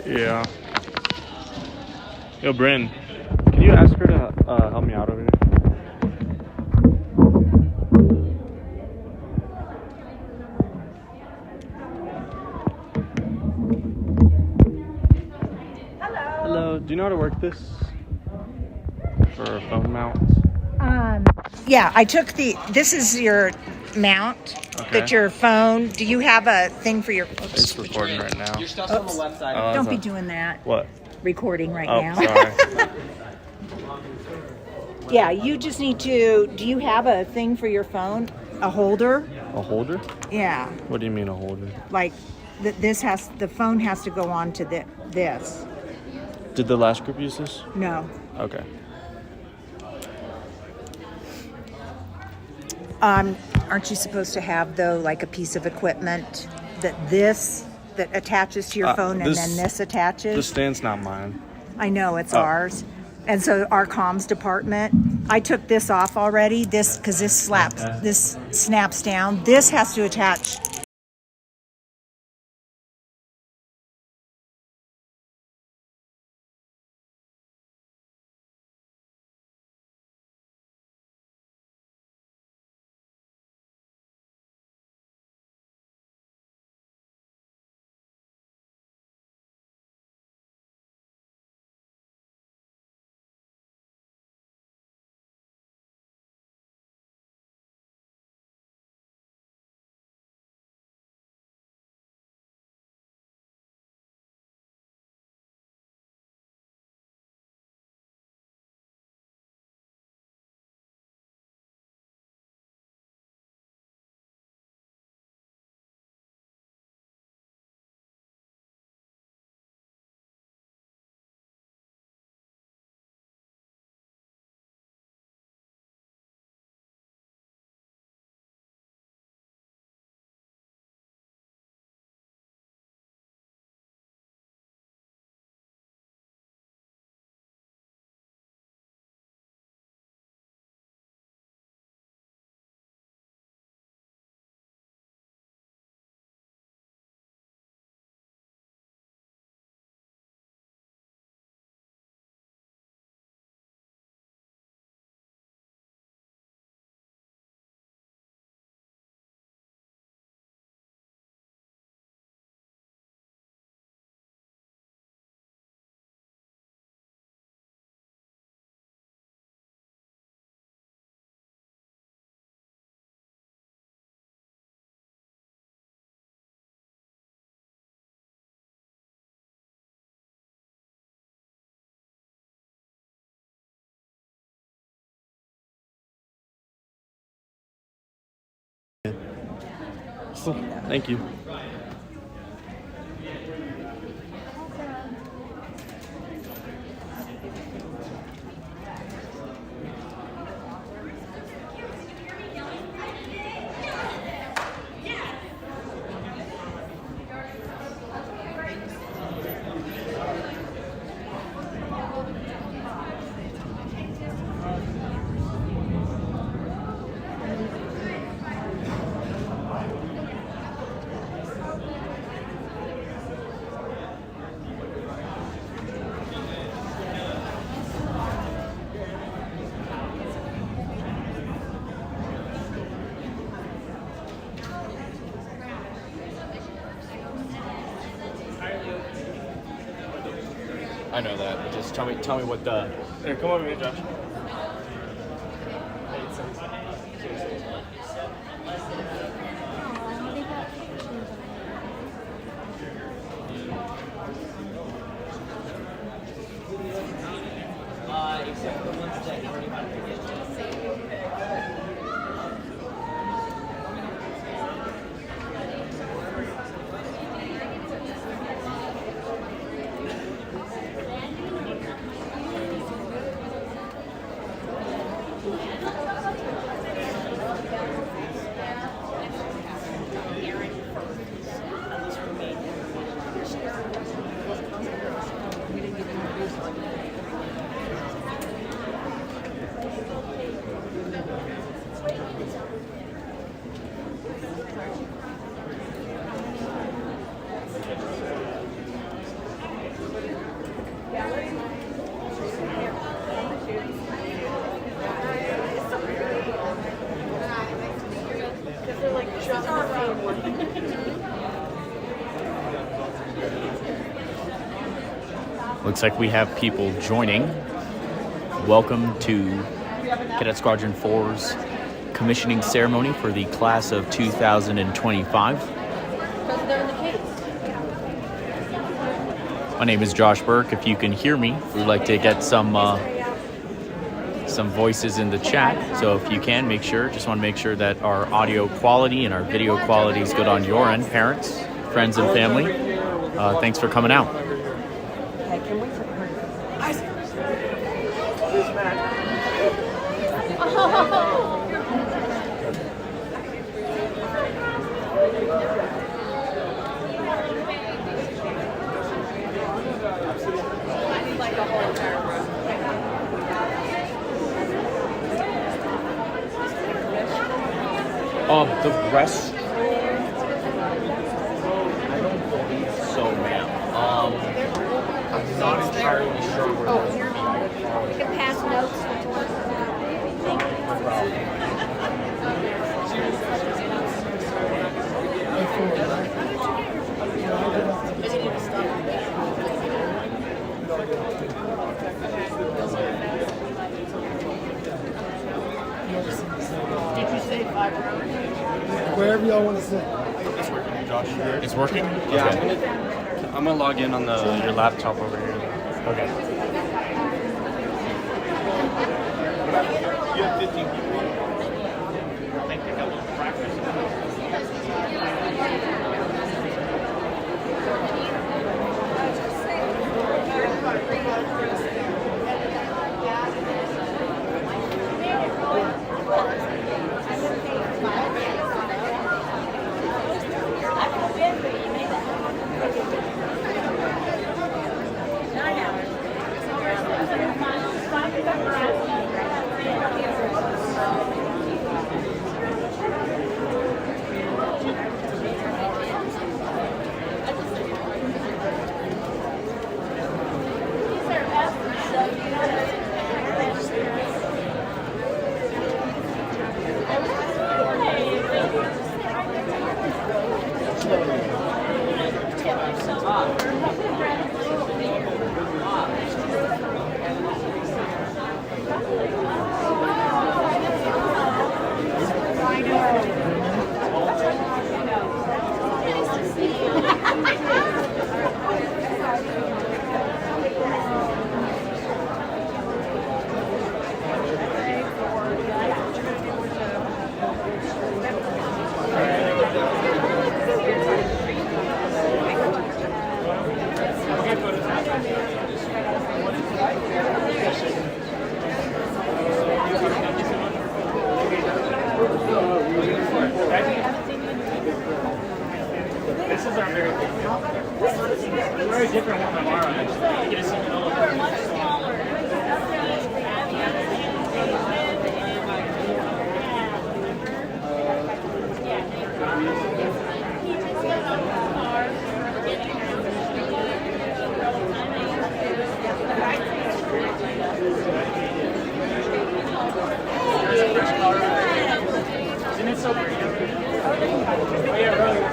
Yeah. Yo, Bryn, can you ask her to help me out over here? Hello. Do you know how to work this for phone mounts? Yeah, I took this is your mount. Okay. That your phone. Do you have a thing for your? It's recording right now. Your stuff's on the left side. Don't be doing that. What? Recording right Oh, now. sorry. Yeah, you just need to. Do you have a thing for your phone? A holder? A holder? Yeah. What do you mean a holder? Like the phone has to go on to this. Did the last group use this? No. Okay. Aren't you supposed to have though like a piece of equipment that attaches to your phone and then this attaches? The stand's not mine. I know it's ours. And so our comms department, I took this off already. This snaps down. This has to attach. Cool. Thank you. I know that. Just tell me what the. Here, come over here, Josh. Except for the ones that you already got. Looks like we have people joining. Welcome to Cadet Squadron 4's commissioning ceremony for the class of 2025. My name is Josh Burke. If you can hear me, we'd like to get some voices in the chat. So if you can, just want to make sure that our audio quality and our video quality is good on your end, parents, friends, and family. Thanks for coming out. The restroom? I don't believe so, ma'am. I'm not entirely sure where Oh, here. You can pass notes. Thank you. No problem. Did you say 5 rows? Wherever y'all want to sit. It's working, Josh. It's working? Yeah, Okay. I'm gonna log in on your laptop over here. Okay. You have 15 people. Very different one from our actually. You get to see the little Isn't it so pretty? Oh yeah, really.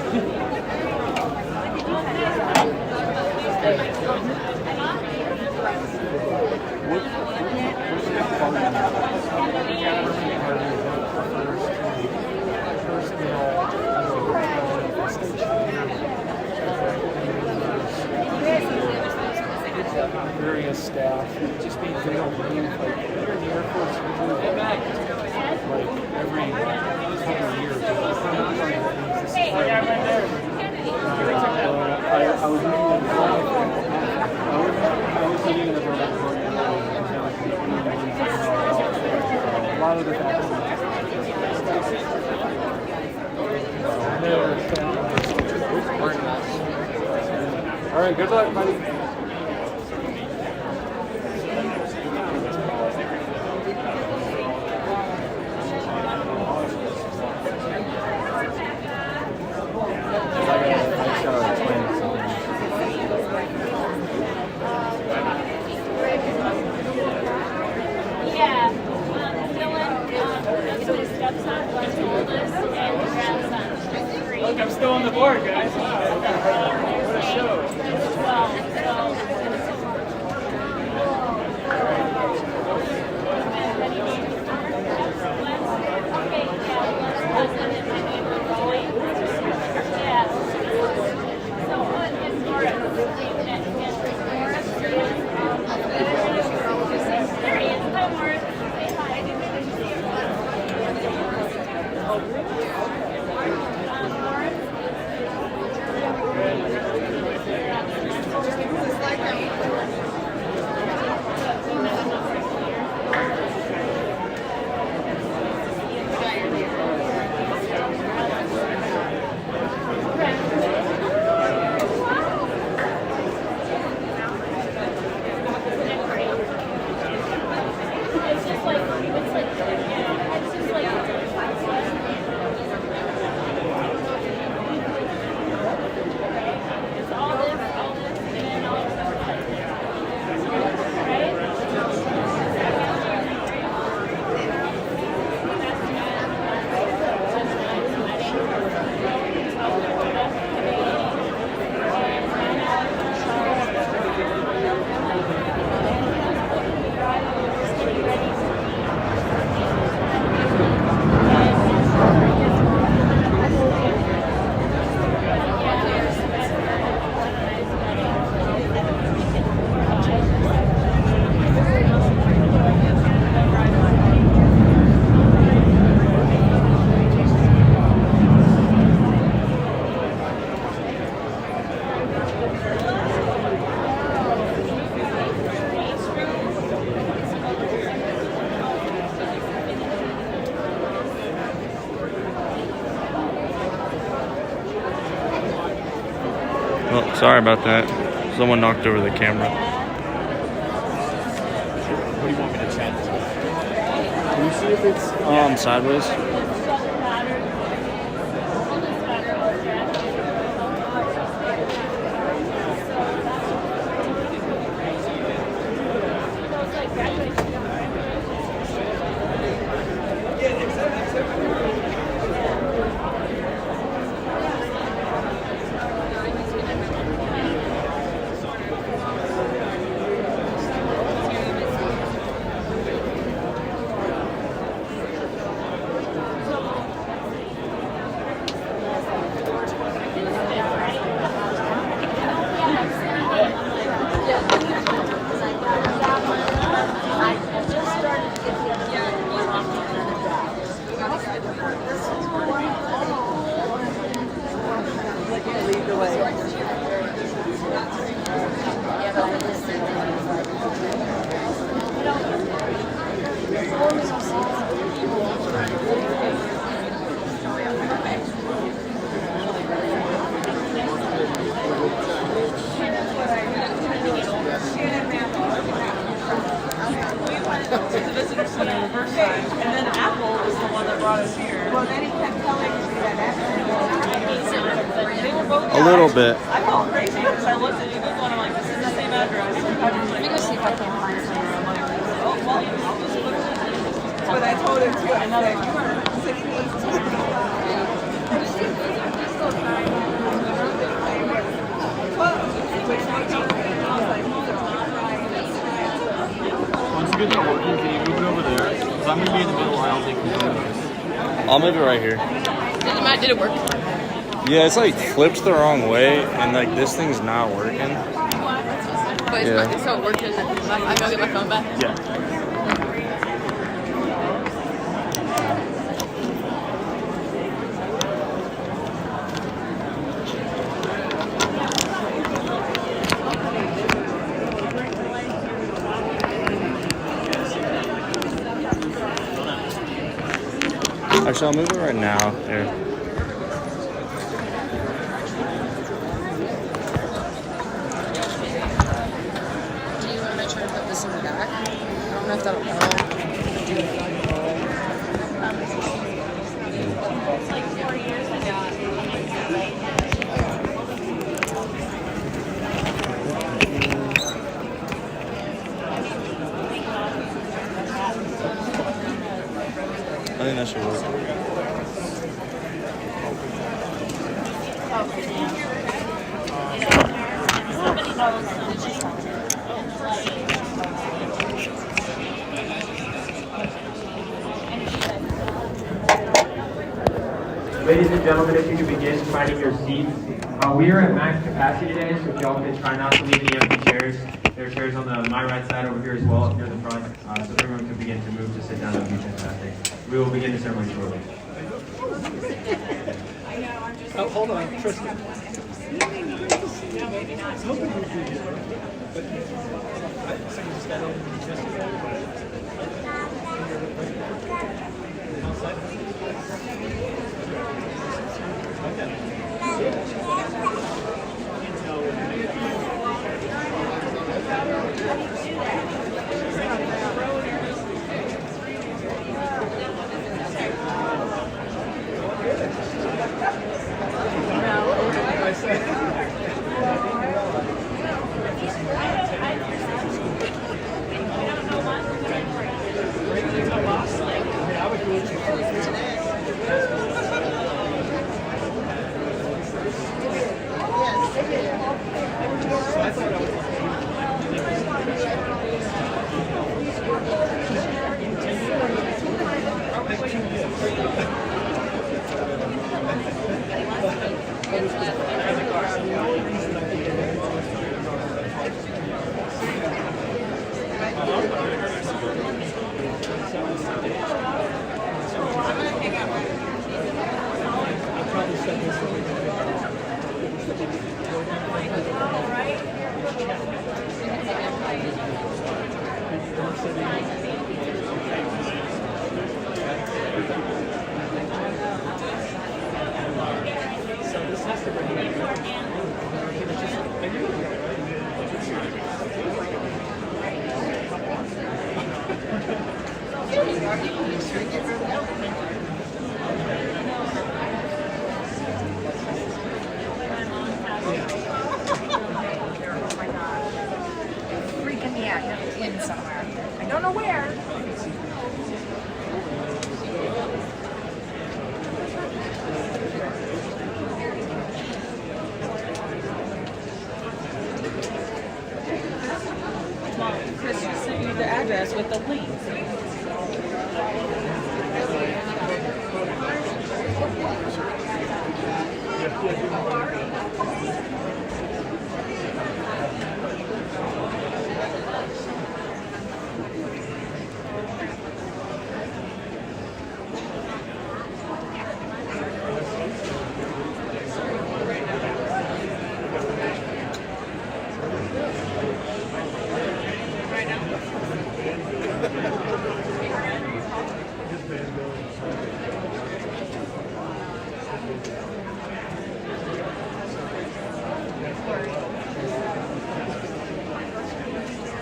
Various staff, just being they don't leave, like they're in the Air Force usually, like every couple of years. I was looking at a lot of the faculty. All right, good luck, buddy. Look, I'm still on the board, guys. What a show. Well, sorry about that. Someone knocked over the camera. What do you want me to chat? Can you see if it's Sideways. A little bit. I felt crazy because I looked at you Google and I'm like, this is the same address. Let me go see if I can find somewhere. I'm like, oh, well, I'll just look at it. That's what I told him too. I know that you were sitting next to me. Once you get that working, can you move it over there? Because I'm going to be in the middle. I don't think you can move this. I'll move it right here. Did it work? Yeah, it's like flipped the wrong way, and like this thing's not working. But it's Yeah. so it worked. I go get my phone back. Yeah. Actually, I'll move it right now. Here. Do you want to try to put this in the back? I don't know if that'll help. It's like 4 years ago. I think that should work. Ladies and gentlemen, if you could begin finding your seats. We are at max capacity today, so if y'all could try not to leave any empty chairs. There are chairs on my right side over here as well, up near the front. So if everyone could begin to move to sit down, that would be fantastic. We will begin the ceremony shortly. Oh, hold on, Tristan. Freaking me out. It's in somewhere. I don't know where. Chris just sent you the address with the link.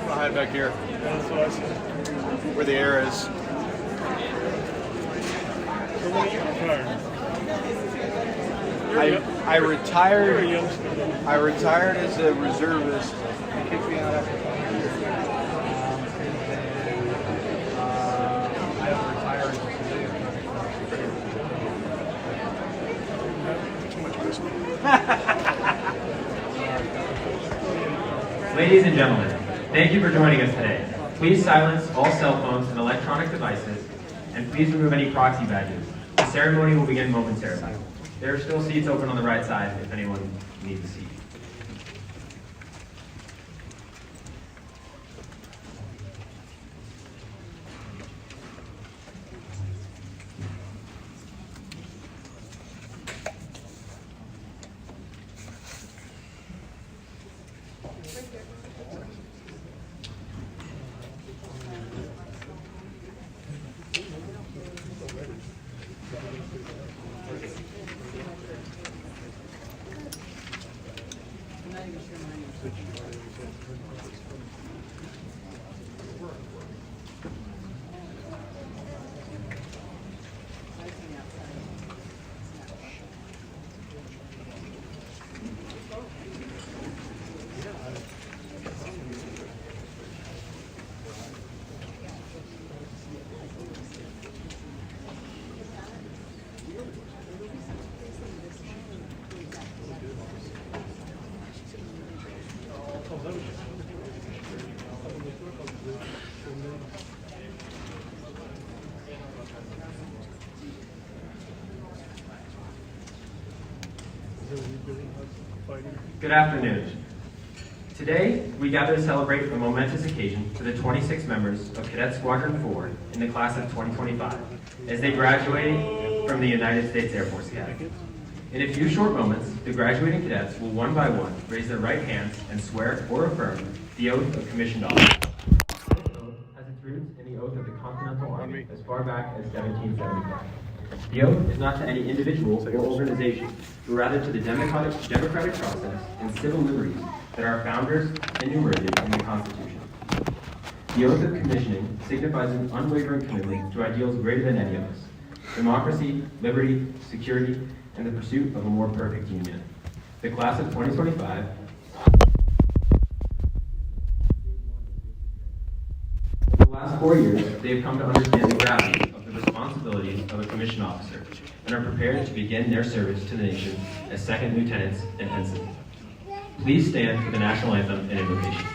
I'll hide back here. Where the air is. I retired. I retired as a reservist. They kicked me out after 5 years. I retired as a civilian. Ladies and gentlemen, thank you for joining us today. Please silence all cell phones and electronic devices, and please remove any proxy badges. The ceremony will begin momentarily. There are still seats open on the right side if anyone needs a seat. Good afternoon. Today, we gather to celebrate a momentous occasion for the 26 members of Cadet Squadron 4 in the class of 2025 as they graduate from the United States Air Force Academy. In a few short moments, the graduating cadets will one by one raise their right hands and swear or affirm the oath of commissioned officer. This oath has its roots in the oath of the Continental Army as far back as 1775. The oath is not to any individual or organization, but rather to the democratic process and civil liberties that our founders enumerated in the Constitution. The oath of commissioning signifies an unwavering commitment to ideals greater than any of us: democracy, liberty, security, and the pursuit of a more perfect union. The class of 2025 over the last 4 years, they have come to understand the gravity of the responsibilities of a commissioned officer and are prepared to begin their service to the nation as second lieutenants and ensigns. Please stand for the national anthem and invocation.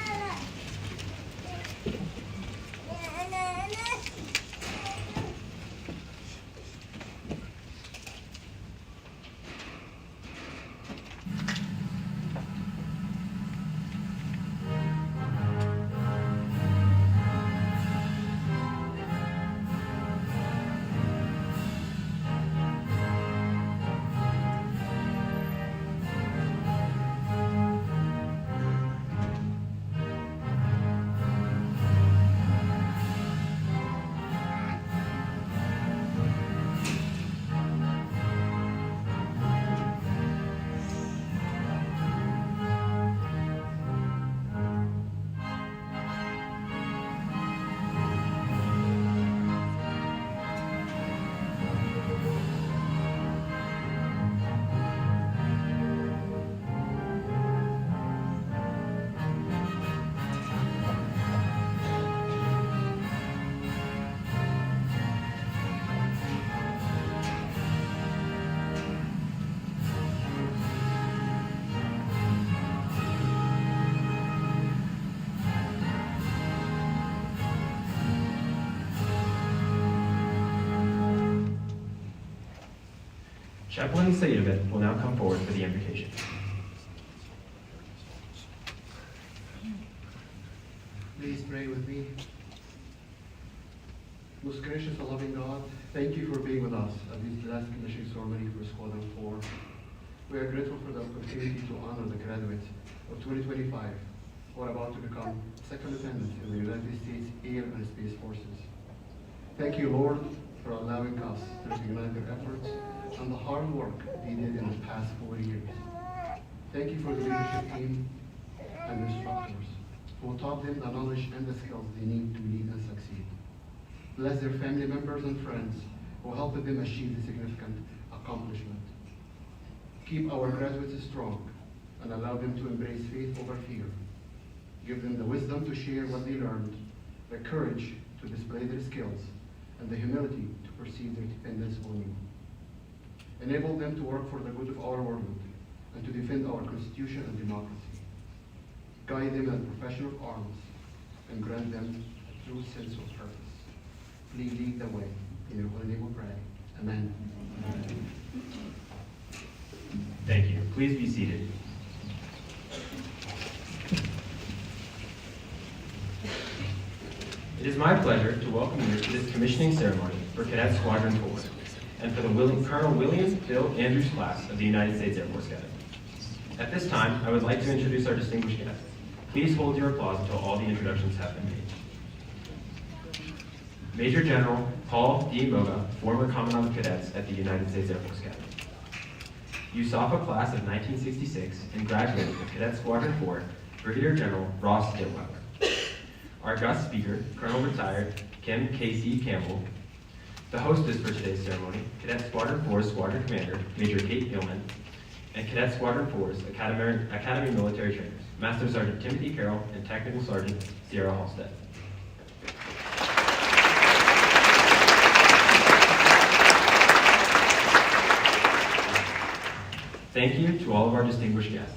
Chaplain Saidovit will now come forward for the invocation. Please pray with me. Most gracious and loving God, thank you for being with us at this last commissioning ceremony for Squadron 4. We are grateful for the opportunity to honor the graduates of 2025 who are about to become second lieutenants in the United States Air and Space Forces. Thank you, Lord, for allowing us to recognize their efforts and the hard work they did in the past 4 years. Thank you for the leadership team and the instructors who taught them the knowledge and the skills they need to lead and succeed. Bless their family members and friends who helped them achieve the significant accomplishment. Keep our graduates strong and allow them to embrace faith over fear. Give them the wisdom to share what they learned, the courage to display their skills, and the humility to perceive their dependence on you. Enable them to work for the good of our world and to defend our Constitution and democracy. Guide them in the profession of arms and grant them a true sense of purpose. Please lead the way. In your holy name we pray. Amen. Thank you. Please be seated. It is my pleasure to welcome you to this commissioning ceremony for Cadet Squadron 4 and for the Colonel William Bill Andrews class of the United States Air Force Academy. At this time, I would like to introduce our distinguished guests. Please hold your applause until all the introductions have been made. Major General Paul D. Moga, former Commandant of Cadets at the United States Air Force Academy. USAFA class of 1966 and graduate of Cadet Squadron 4, Brigadier General Ross Ditweiler. Our guest speaker, Colonel Retired Kim K.C. Campbell. The hostess for today's ceremony, Cadet Squadron 4's Squadron Commander, Major Kate Gilman, and Cadet Squadron 4's Academy Military Trainers, Master Sergeant Timothy Carroll and Technical Sergeant Sierra Halstead. Thank you to all of our distinguished guests.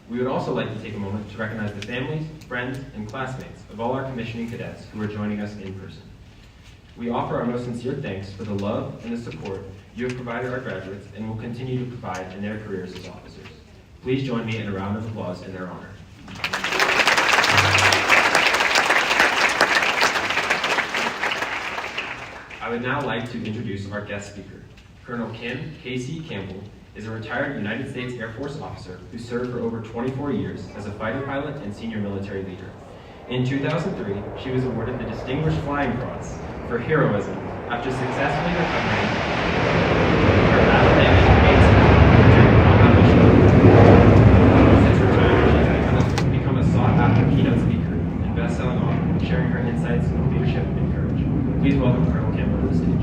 We would also like to take a moment to recognize the families, friends, and classmates of all our commissioning cadets who are joining us in person. We offer our most sincere thanks for the love and the support you have provided our graduates and will continue to provide in their careers as officers. Please join me in a round of applause in their honor. I would now like to introduce our guest speaker. Colonel Kim Casey Campbell is a retired United States Air Force officer who served for over 24 years as a fighter pilot and senior military leader. In 2003, she was awarded the Distinguished Flying Cross for heroism after successfully recovering her battle-damaged Since retirement, she has become a sought-after keynote speaker and best-selling author, sharing her insights on leadership and courage. Please welcome Colonel Campbell to the stage.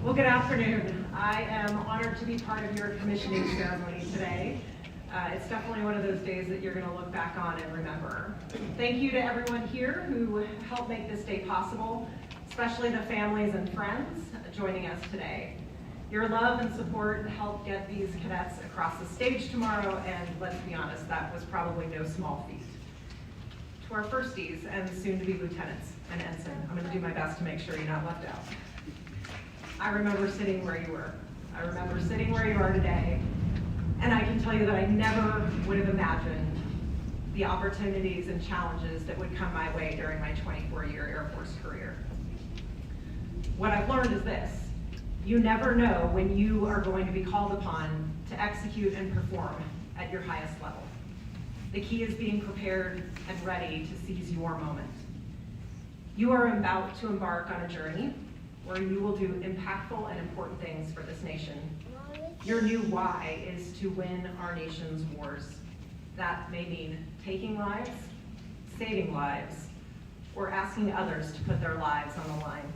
Well, good afternoon. I am honored to be part of your commissioning ceremony today. It's definitely one of those days that you're going to look back on and remember. Thank you to everyone here who helped make this day possible, especially the families and friends joining us today. Your love and support helped get these cadets across the stage tomorrow, and let's be honest, that was probably no small feat. To our firsties and soon-to-be lieutenants and ensign, I'm going to do my best to make sure you're not left out. I remember sitting where you were. I remember sitting where you are today. And I can tell you that I never would have imagined the opportunities and challenges that would come my way during my 24-year Air Force career. What I've learned is this: you never know when you are going to be called upon to execute and perform at your highest level. The key is being prepared and ready to seize your moment. You are about to embark on a journey where you will do impactful and important things for this nation. Your new why is to win our nation's wars. That may mean taking lives, saving lives, or asking others to put their lives on the line.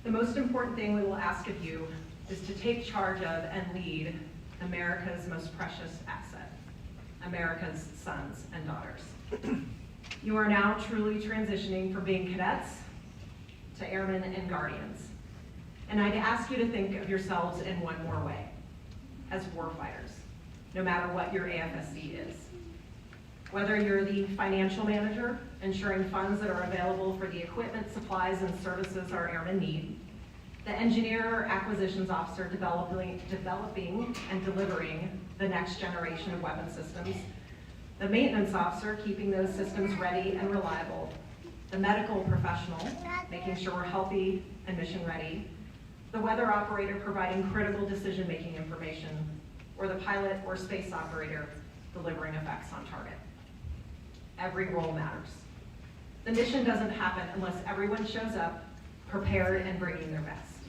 The most important thing we will ask of you is to take charge of and lead America's most precious asset, America's sons and daughters. You are now truly transitioning from being cadets to airmen and guardians. And I'd ask you to think of yourselves in one more way, as warfighters, no matter what your AFSC is. Whether you're the financial manager, ensuring funds that are available for the equipment, supplies, and services our airmen need, the engineer or acquisitions officer developing and delivering the next generation of weapon systems, the maintenance officer keeping those systems ready and reliable, the medical professional, making sure we're healthy and mission ready, the weather operator providing critical decision-making information, or the pilot or space operator delivering effects on target. Every role matters. The mission doesn't happen unless everyone shows up, prepared and bringing their best.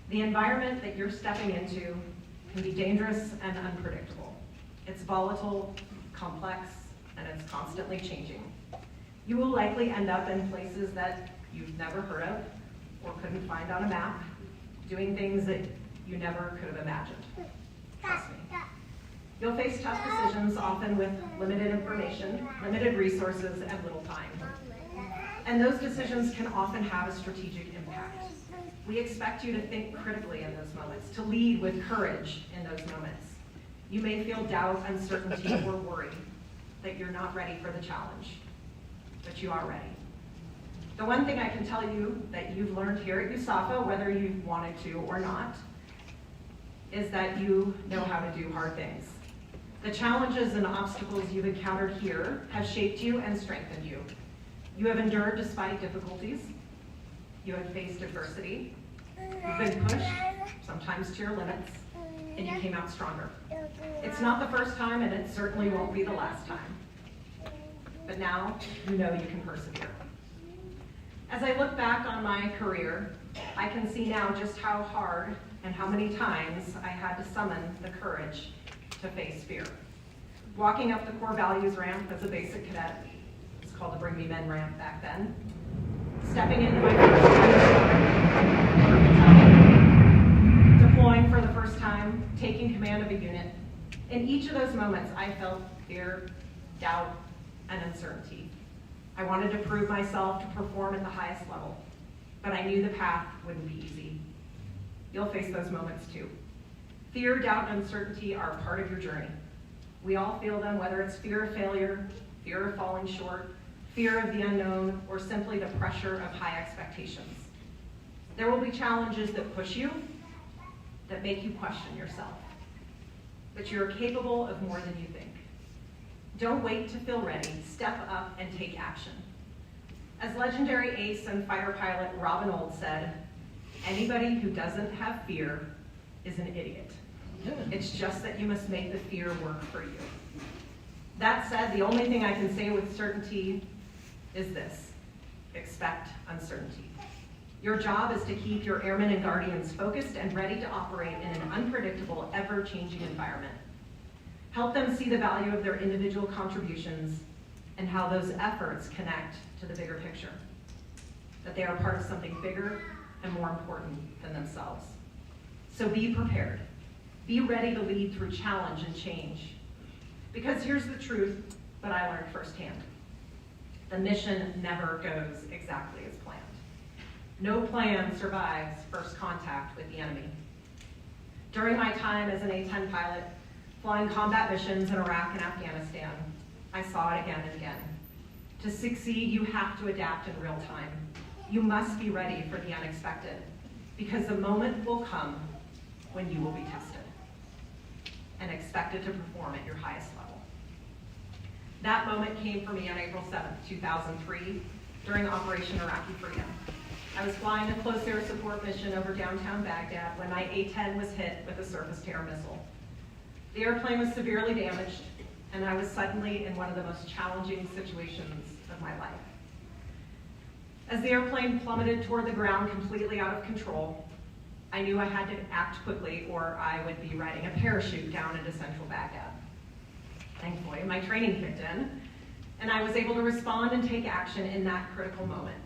The environment that you're stepping into can be dangerous and unpredictable. It's volatile, complex, and it's constantly changing. You will likely end up in places that you've never heard of or couldn't find on a map, doing things that you never could have imagined. Trust me. You'll face tough decisions, often with limited information, limited resources, and little time. And those decisions can often have a strategic impact. We expect you to think critically in those moments, to lead with courage in those moments. You may feel doubt, uncertainty, or worry that you're not ready for the challenge, but you are ready. The one thing I can tell you that you've learned here at USAFA, whether you've wanted to or not, is that you know how to do hard things. The challenges and obstacles you've encountered here have shaped you and strengthened you. You have endured despite difficulties. You have faced adversity. You've been pushed, sometimes to your limits, and you came out stronger. It's not the first time, and it certainly won't be the last time. But now you know you can persevere. As I look back on my career, I can see now just how hard and how many times I had to summon the courage to face fear. Walking up the core values ramp as a basic cadet, it's called the Bring Me Men ramp back then. Stepping into my first battalion, deploying for the first time, taking command of a unit. In each of those moments, I felt fear, doubt, and uncertainty. I wanted to prove myself to perform at the highest level, but I knew the path wouldn't be easy. You'll face those moments too. Fear, doubt, and uncertainty are part of your journey. We all feel them, whether it's fear of failure, fear of falling short, fear of the unknown, or simply the pressure of high expectations. There will be challenges that push you, that make you question yourself. But you're capable of more than you think. Don't wait to feel ready. Step up and take action. As legendary ace and fighter pilot Robin Old said, anybody who doesn't have fear is an idiot. It's just that you must make the fear work for you. That said, the only thing I can say with certainty is this: expect uncertainty. Your job is to keep your airmen and guardians focused and ready to operate in an unpredictable, ever-changing environment. Help them see the value of their individual contributions and how those efforts connect to the bigger picture, that they are part of something bigger and more important than themselves. So be prepared. Be ready to lead through challenge and change. Because here's the truth that I learned firsthand. The mission never goes exactly as planned. No plan survives first contact with the enemy. During my time as an A-10 pilot, flying combat missions in Iraq and Afghanistan, I saw it again and again. To succeed, you have to adapt in real time. You must be ready for the unexpected, because the moment will come when you will be tested and expected to perform at your highest level. That moment came for me on April 7th, 2003, during Operation Iraqi Freedom. I was flying a close air support mission over downtown Baghdad when my A-10 was hit with a surface-to-air missile. The airplane was severely damaged, and I was suddenly in one of the most challenging situations of my life. As the airplane plummeted toward the ground completely out of control, I knew I had to act quickly or I would be riding a parachute down into central Baghdad. Thankfully, my training kicked in, and I was able to respond and take action in that critical moment.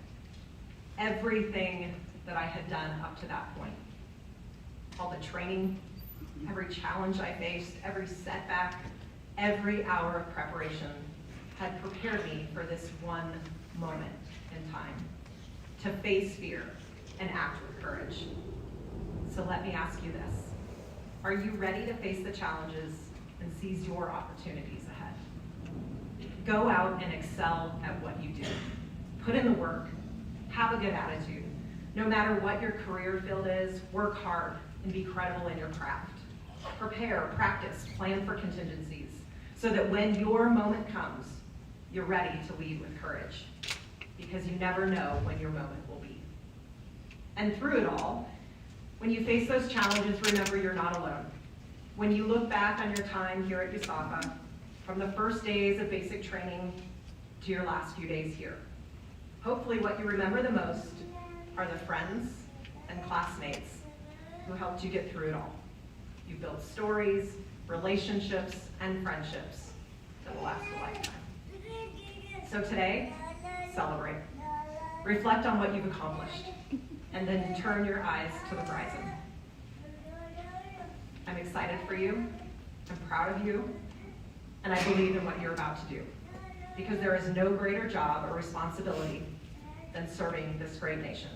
Everything that I had done up to that point, all the training, every challenge I faced, every setback, every hour of preparation had prepared me for this one moment in time, to face fear and act with courage. So let me ask you this: are you ready to face the challenges and seize your opportunities ahead? Go out and excel at what you do. Put in the work. Have a good attitude. No matter what your career field is, work hard and be credible in your craft. Prepare, practice, plan for contingencies, so that when your moment comes, you're ready to lead with courage, because you never know when your moment will be. And through it all, when you face those challenges, remember you're not alone. When you look back on your time here at USAFA, from the first days of basic training to your last few days here, hopefully what you remember the most are the friends and classmates who helped you get through it all. You built stories, relationships, and friendships that will last a lifetime. So today, celebrate. Reflect on what you've accomplished, and then turn your eyes to the horizon. I'm excited for you, I'm proud of you, and I believe in what you're about to do, because there is no greater job or responsibility than serving this great nation.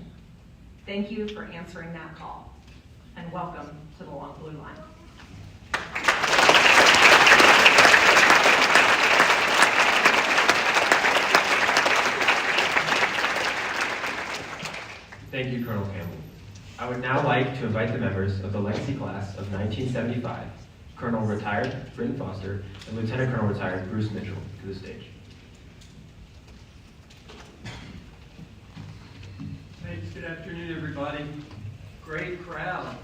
Thank you for answering that call, and welcome to the Long Blue Line. Thank you, Colonel Campbell. I would now like to invite the members of the Legacy Class of 1975, Colonel Retired Britton Foster and Lieutenant Colonel Retired Bruce Mitchell, to the stage. Thanks. Good afternoon, everybody. Great crowd.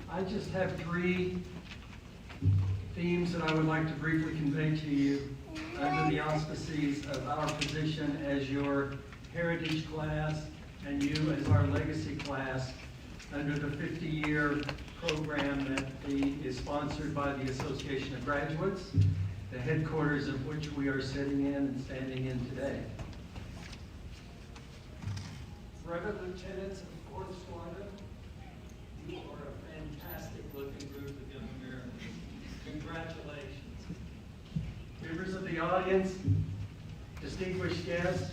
I just have 3 themes that I would like to briefly convey to you under the auspices of our position as your Heritage Class and you as our Legacy Class under the 50-year program that is sponsored by the Association of Graduates, the headquarters of which we are sitting in and standing in today. Brevet Lieutenants of 4th Squadron, you are a fantastic looking group of young Americans. Congratulations. Members of the audience, distinguished guests,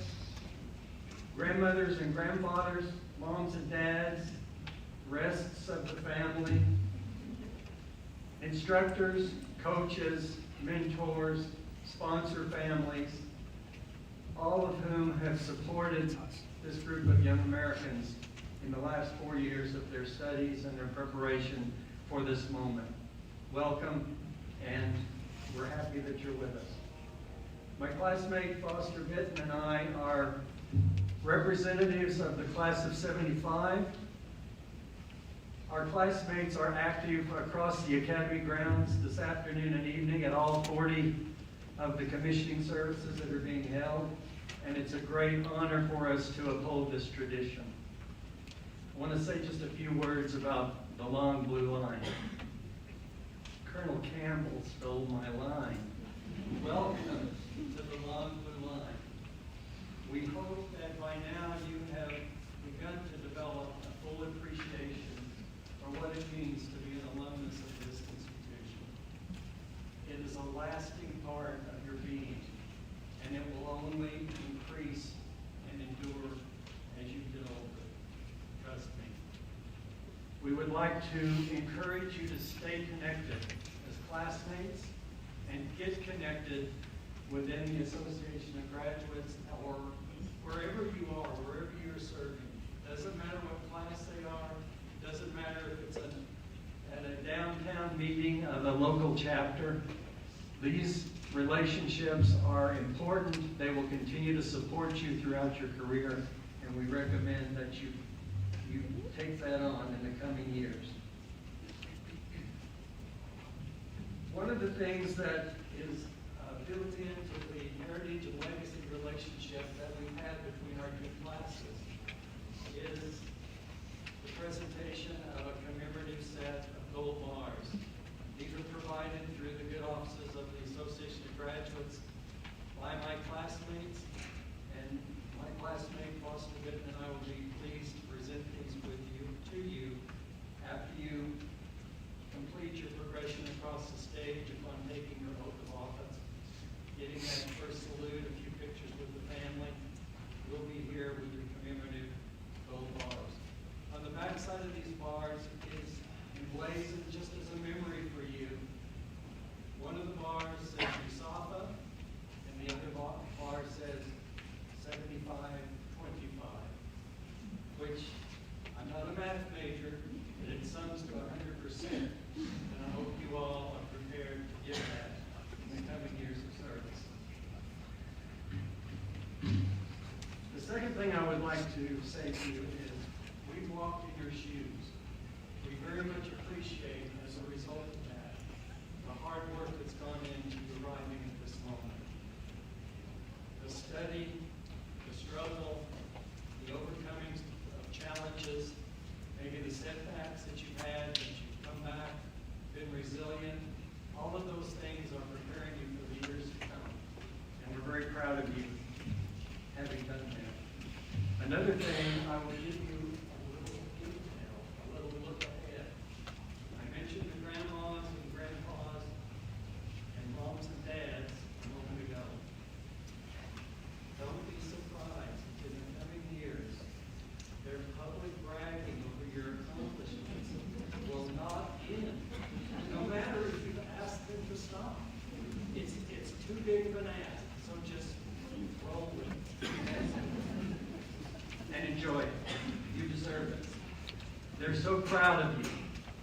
grandmothers and grandfathers, moms and dads, rests of the family, instructors, coaches, mentors, sponsor families, all of whom have supported this group of young Americans in the last 4 years of their studies and their preparation for this moment. Welcome, and we're happy that you're with us. My classmate Foster Bitton and I are representatives of the class of 75. Our classmates are active across the Academy grounds this afternoon and evening at all 40 of the commissioning services that are being held, and it's a great honor for us to uphold this tradition. I want to say just a few words about the long blue line. Colonel Campbell stole my line. Welcome to the long blue line. We hope that by now you have begun to develop a full appreciation for what it means to be an alumnus of this institution. It is a lasting part of your being, and it will only increase and endure as you get older. Trust me. We would like to encourage you to stay connected as classmates and get connected within the Association of Graduates or wherever you are, wherever you're serving. Doesn't matter what class they are. Doesn't matter if it's at a downtown meeting of a local chapter. These relationships are important. They will continue to support you throughout your career, and we recommend that you take that on in the coming years. One of the things that is built into the heritage and legacy relationship that we've had between our two classes is the presentation of a commemorative set of gold bars. These are provided through the good offices of the Association of Graduates by my classmates, and my classmate Foster Bitton and I will be pleased to present these to you after you complete your progression across the stage upon taking your oath of office, getting that first salute, a few pictures with the family. We'll be here with your commemorative gold bars. On the back side of these bars is emblazoned, just as a memory for you, one of the bars says USAFA, and the other bar says 75-25, which I'm not a math major, but it sums to 100%, and I hope you all are prepared to give that in the coming years of service. The second thing I would like to say to you is, we walked in your shoes. We very much appreciate, as a result of that, the hard work that's gone into arriving at this moment. The study, the struggle, the overcoming of challenges, maybe the setbacks that you've had, that you've come back, been resilient, all of those things are preparing you for the years to come. And we're very proud of you having done that. Another thing, I will give you a little detail, a little look ahead. I mentioned the grandmas and grandpas and moms and dads a moment ago. Don't be surprised if in the coming years their public bragging over your accomplishments will not end, no matter if you've asked them to stop. It's too big of an ask, so just roll with it and enjoy it. You deserve it. They're so proud of you.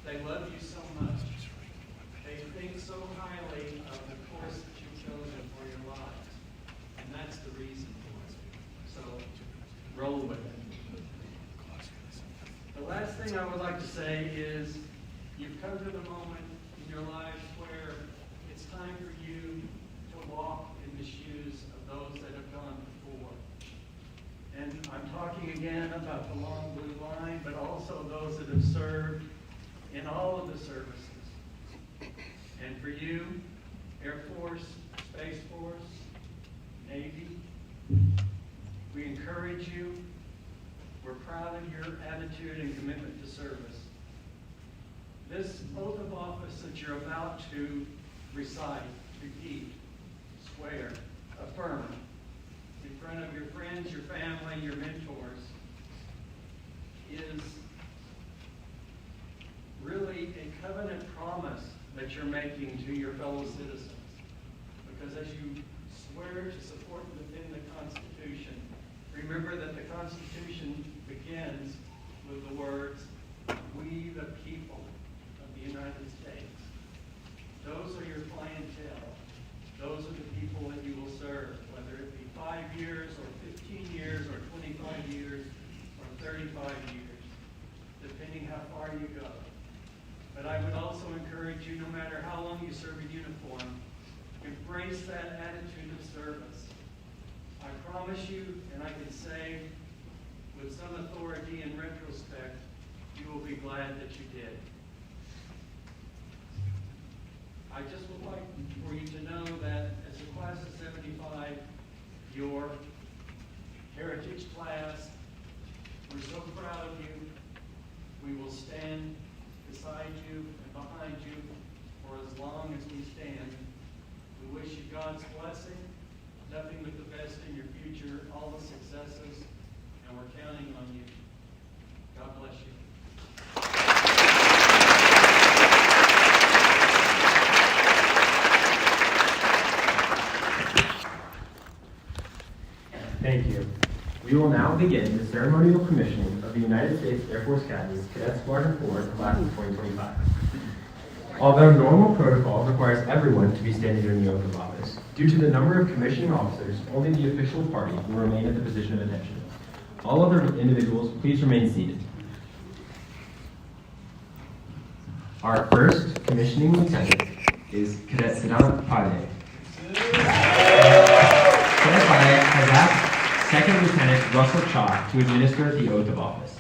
They love you so much. They think so highly of the course that you've chosen for your lives, and that's the reason for it. So roll with it. The last thing I would like to say is, you've come to the moment in your lives where it's time for you to walk in the shoes of those that have gone before. And I'm talking again about the long blue line, but also those that have served in all of the services. And for you, Air Force, Space Force, Navy, we encourage you. We're proud of your attitude and commitment to service. This oath of office that you're about to recite, repeat, swear, affirm, in front of your friends, your family, your mentors, is really a covenant promise that you're making to your fellow citizens. because as you swear to support and defend the Constitution, remember that the Constitution begins with the words, "We the people of the United States." Those are your clientele. Those are the people that you will serve, whether it be 5 years or 15 years or 25 years or 35 years, depending how far you go. But I would also encourage you, no matter how long you serve in uniform, embrace that attitude of service. I promise you, and I can say with some authority in retrospect, you will be glad that you did. I just would like for you to know that as a class of 75, your heritage class, we're so proud of you. We will stand beside you and behind you for as long as we stand. We wish you God's blessing, nothing but the best in your future, all the successes, and we're counting on you. God bless you. Thank you. We will now begin the ceremonial commissioning of the United States Air Force Academy Cadet Squadron 4 class of 2025. Although normal protocol requires everyone to be standing during the oath of office, due to the number of commissioning officers, only the official party will remain at the position of attention. All other individuals, please remain seated. Our first commissioning lieutenant is Cadet Siddhant Pade. Cadet Pade has asked Second Lieutenant Russell Cha to administer the oath of office.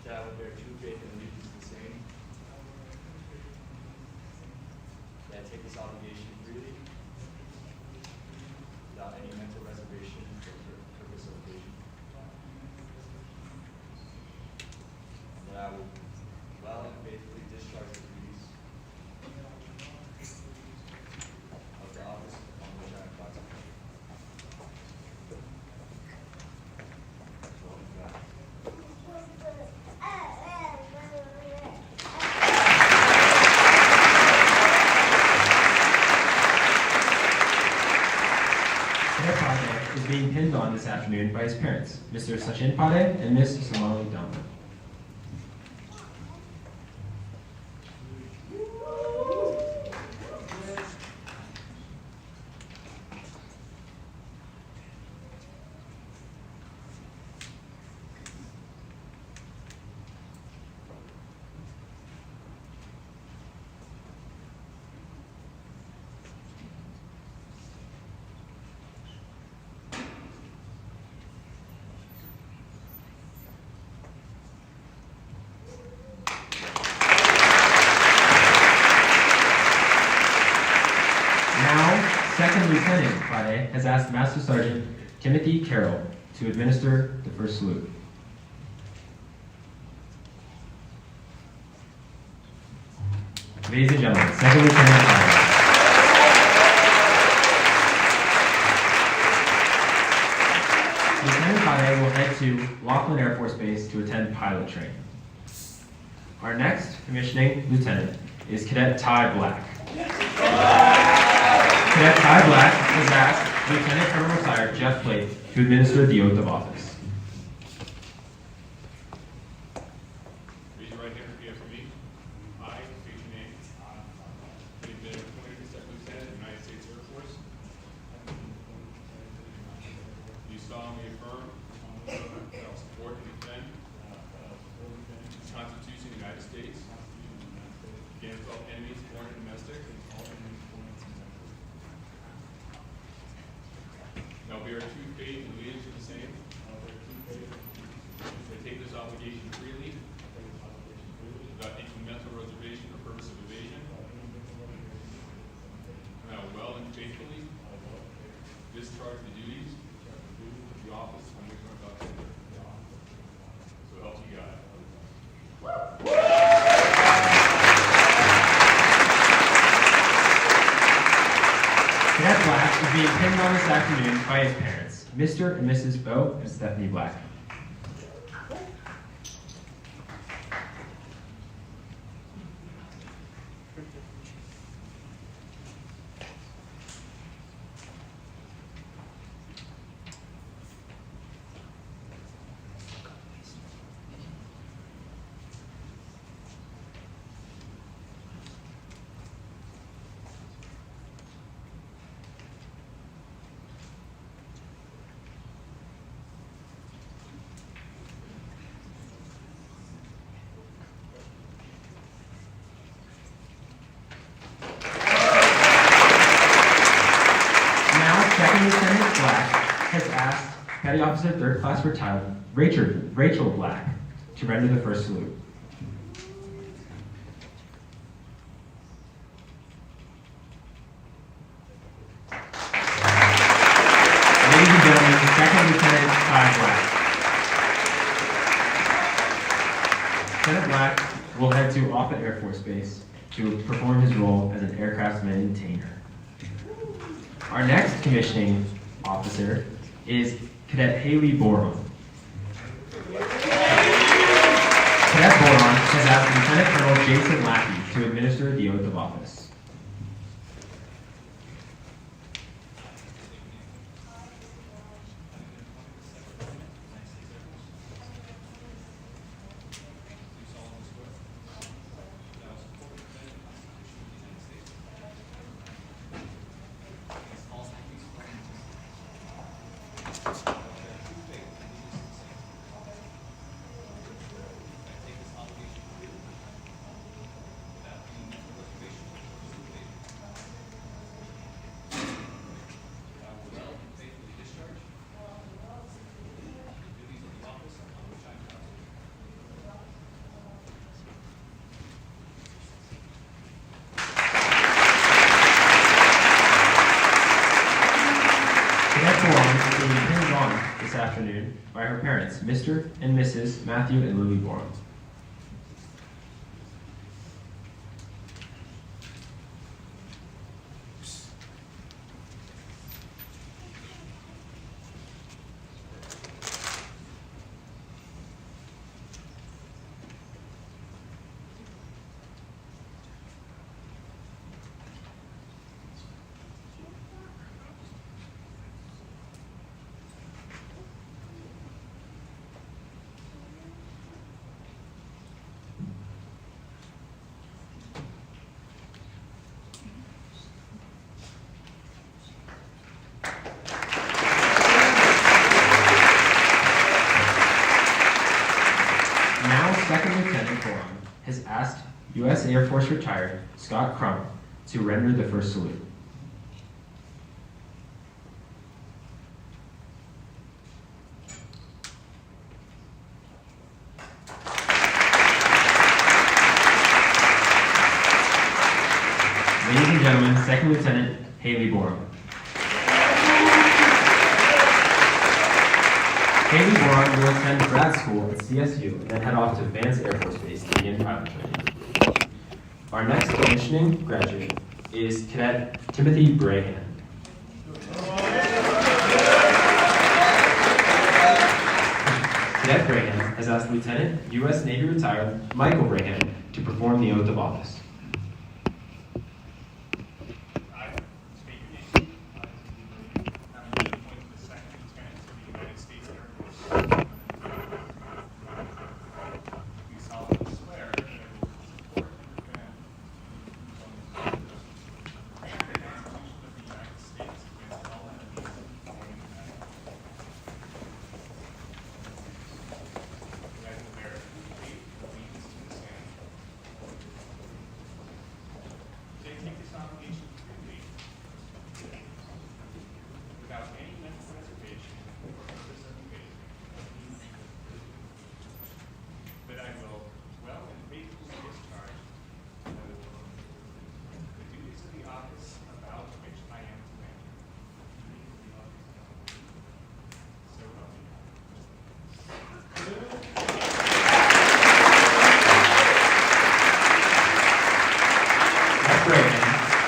That I will bear true faith and allegiance to the same. That I take this obligation freely, without any mental reservation or purpose of evasion. And that I will well and faithfully discharge the duties of the office upon which I am about to enter. So help me God. Is being pinned on this afternoon by his parents, Mr. Sachin Pade and Ms. Somali Dhamma. Second Lieutenant Pade has asked Master Sergeant Timothy Carroll to administer the first salute. Ladies and gentlemen, Second Lieutenant Pade. Lieutenant Pade will head to Laughlin Air Force Base to attend pilot training. Our next commissioning lieutenant is Cadet Ty Black. Cadet Ty Black has asked Lieutenant Colonel Sire Jeff Blake to administer the oath of office. Raise your right hand and repeat after me. I state your name. I have been appointed as Second Lieutenant of the United States Air Force. You solemnly affirm that I will support and defend the Constitution of the United States against all enemies, foreign and domestic. I will bear true faith and allegiance to the same. I take this obligation freely, without any mental reservation or purpose of evasion. And I will well and faithfully Cadet Black is being pinned on this afternoon by his parents, Mr. and Mrs. Bo and Stephanie Black. Second Lieutenant Black has asked Petty Officer 3rd Class Retired Rachel Black to render the first salute. Ladies and gentlemen, Second Lieutenant Todd Black. Lieutenant Black will head to Offutt Air Force Base to perform his role as an aircraft maintainer. Our next commissioning officer is Cadet Haley Boron. Cadet Boron has asked Lieutenant Colonel Jason Lackey to administer the oath of office. This afternoon by her parents, Mr. and Mrs. Matthew and Lily Boron. Second Lieutenant Boron has asked U.S. Air Force retired Scott Crump to render the first salute. Ladies and gentlemen, Second Lieutenant Haley Boron. Haley Boron will attend grad school at CSU and then head off to Vance Air Force Base to begin pilot training. Our next commissioning graduate is Cadet Timothy Brahan. Cadet Brahan has asked Lieutenant U.S. Navy retired Michael Brahan to perform the oath of office.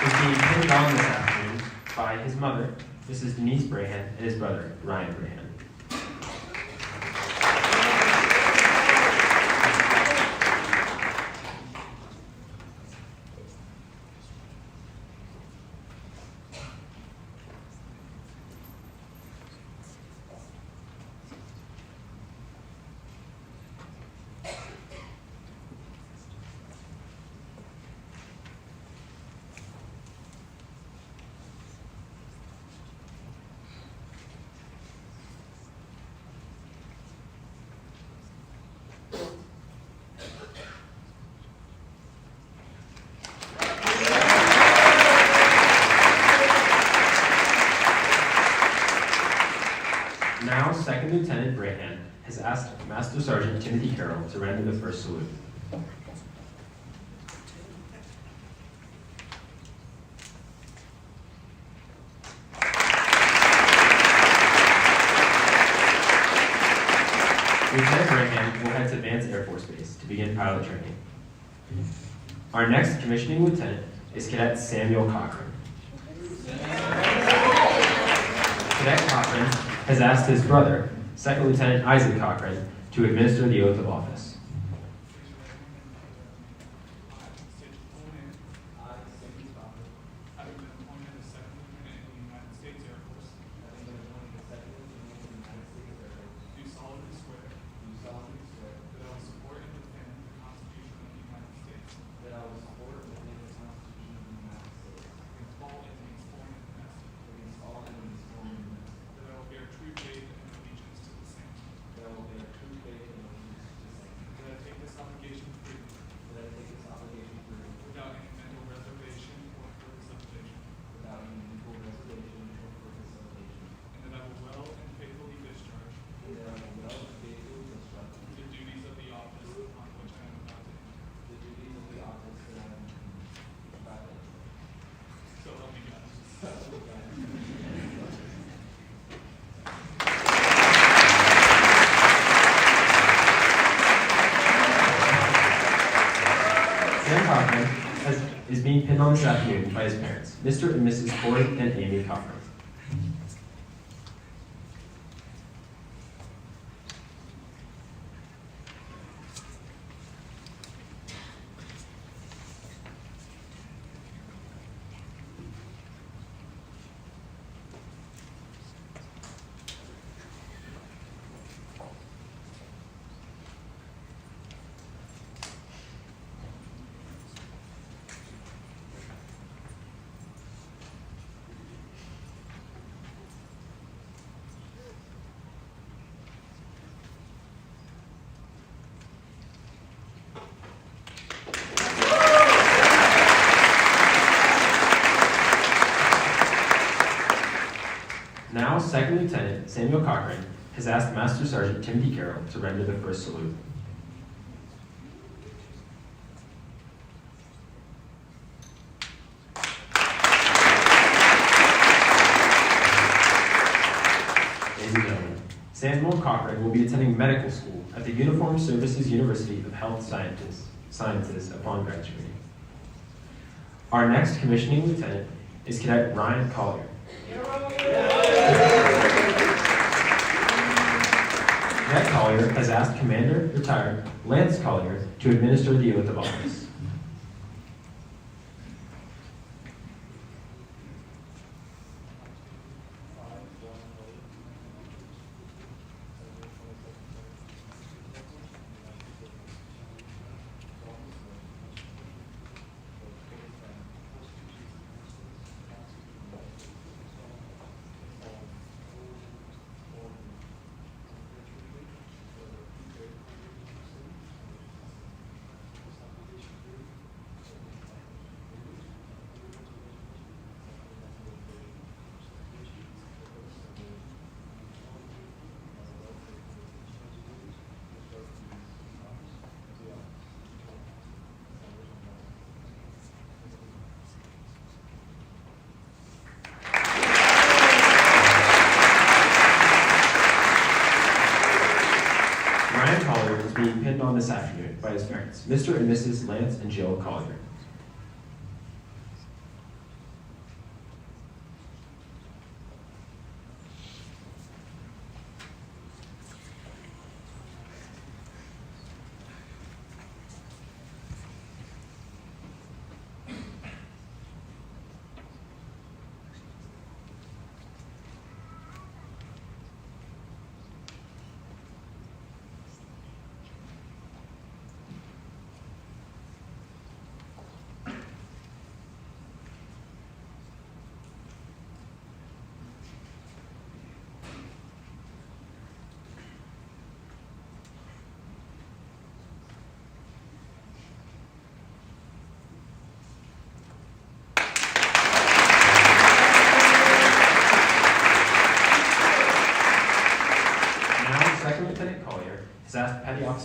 Is being pinned on this afternoon by his mother, Mrs. Denise Brahan, and his brother, Ryan Brahan. Now, Second Lieutenant Brahan has asked Master Sergeant Timothy Carroll to render the first salute. Lieutenant Brahan will head to Vance Air Force Base to begin pilot training. Our next commissioning lieutenant is Cadet Samuel Cochran. Cadet Cochran has asked his brother, Second Lieutenant Isaac Cochran, to administer the oath of office. Sam Cochran is being pinned on this afternoon by his parents, Mr. and Mrs. Corey and Amy Cochran. Now, Second Lieutenant Samuel Cochran has asked Master Sergeant Timothy Carroll to render the first salute. Ladies and gentlemen, Samuel Cochran will be attending medical school at the Uniformed Services University of Health Sciences upon graduating. Our next commissioning lieutenant is Cadet Ryan Collier. Cadet Collier has asked Commander Retired Lance Collier to administer the oath of office. Being pinned on this afternoon by his parents, Mr. and Mrs. Lance and Jill Collier.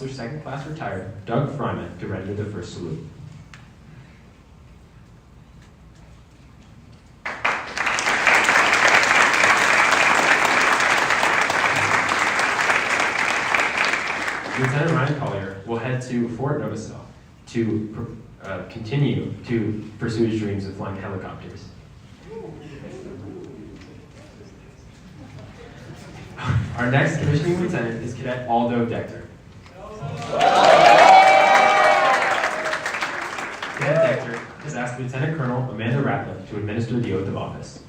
Officer Second Class Retired Doug Fryman to render the first salute. Lieutenant Ryan Collier will head to Fort Novosel to continue to pursue his dreams of flying helicopters. Our next commissioning lieutenant is Cadet Aldo Dechter. Cadet Dechter has asked Lieutenant Colonel Amanda Ratliff to administer the oath of office.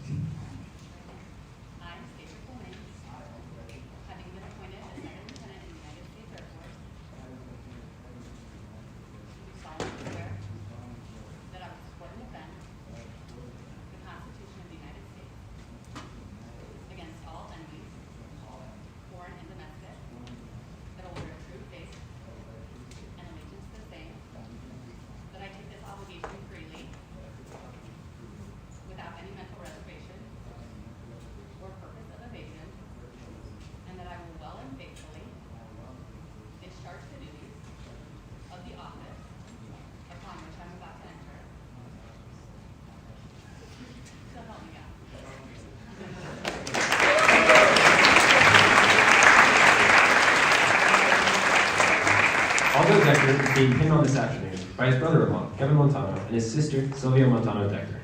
Aldo Dechter is being pinned on this afternoon by his brother-in-law, Kevin Montano, and his sister, Sylvia Montano Dechter.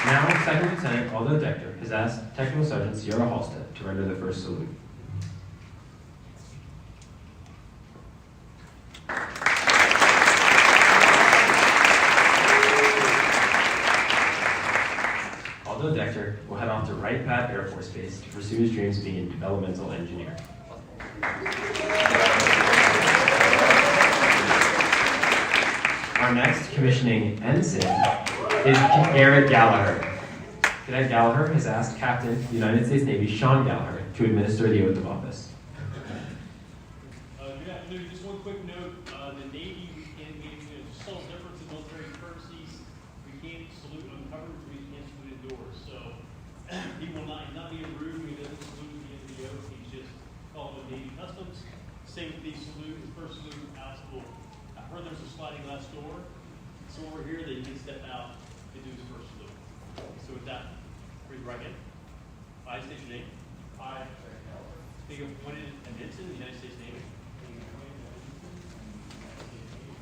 Now, Second Lieutenant Aldo Dechter has asked Technical Sergeant Sierra Halstead to render the first salute. Aldo Dechter will head off to Wright Pat Air Force Base to pursue his dreams of being a developmental engineer. Our next commissioning ensign is Garrett Gallagher. Cadet Gallagher has asked Captain United States Navy Sean Gallagher to administer the oath of office. Good afternoon. Just one quick note. The Navy, we subtle difference in military courtesies. We can't salute uncovered, we can't salute indoors. So he will not be in the room. He doesn't salute at the end of the oath. He's just following Navy customs. Same with the salute. His first salute out school. I heard there's a sliding glass door. So over here, they can step out and do his first salute. So with that, raise your right hand. I state your name. I, being appointed an ensign in the United States Navy.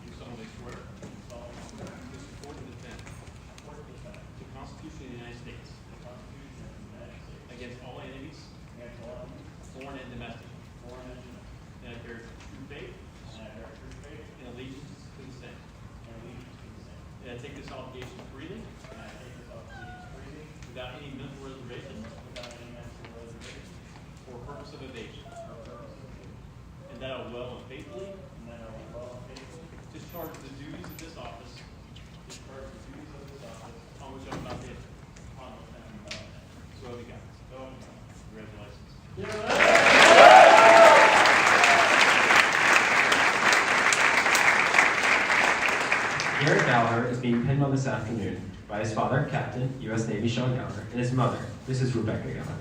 Do solemnly swear. To support and defend. The Constitution of the United States. Against all enemies. Foreign and domestic. And I bear true faith. And allegiance to the same. And I take this obligation freely. Without any mental reservation. Or purpose of evasion. And that I will well and faithfully. Discharge the duties of this office. On which I'm about to enter. So help me God. Congratulations. Garrett Gallagher is being pinned on this afternoon by his father, Captain U.S. Navy Sean Gallagher, and his mother, Mrs. Rebecca Gallagher.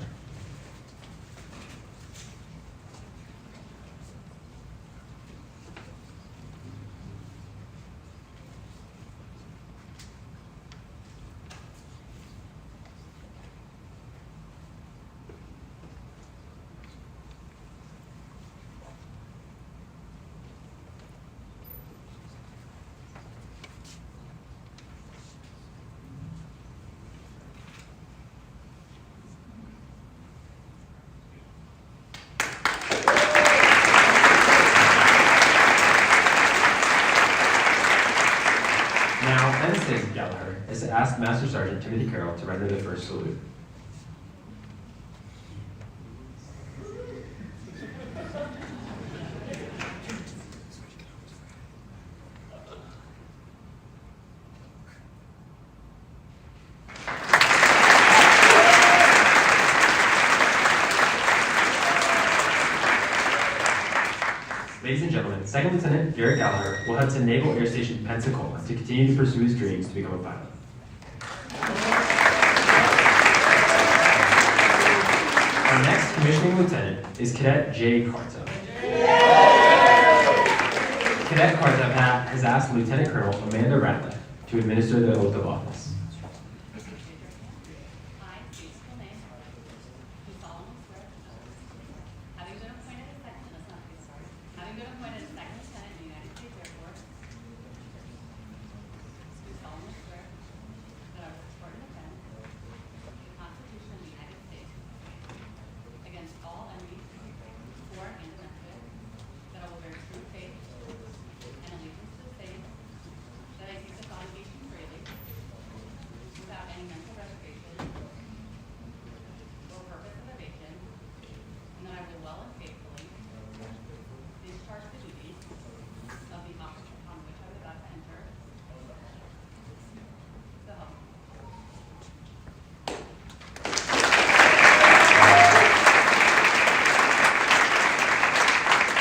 Now, Ensign Gallagher is to ask Master Sergeant Timothy Carroll to render the first salute. Ladies and gentlemen, Second Lieutenant Garrett Gallagher will head to Naval Air Station Pensacola to continue to pursue his dreams to become a pilot. Our next commissioning lieutenant is Cadet Jay Karta. Cadet Karta has asked Lieutenant Colonel Amanda Ratliff to administer the oath of office.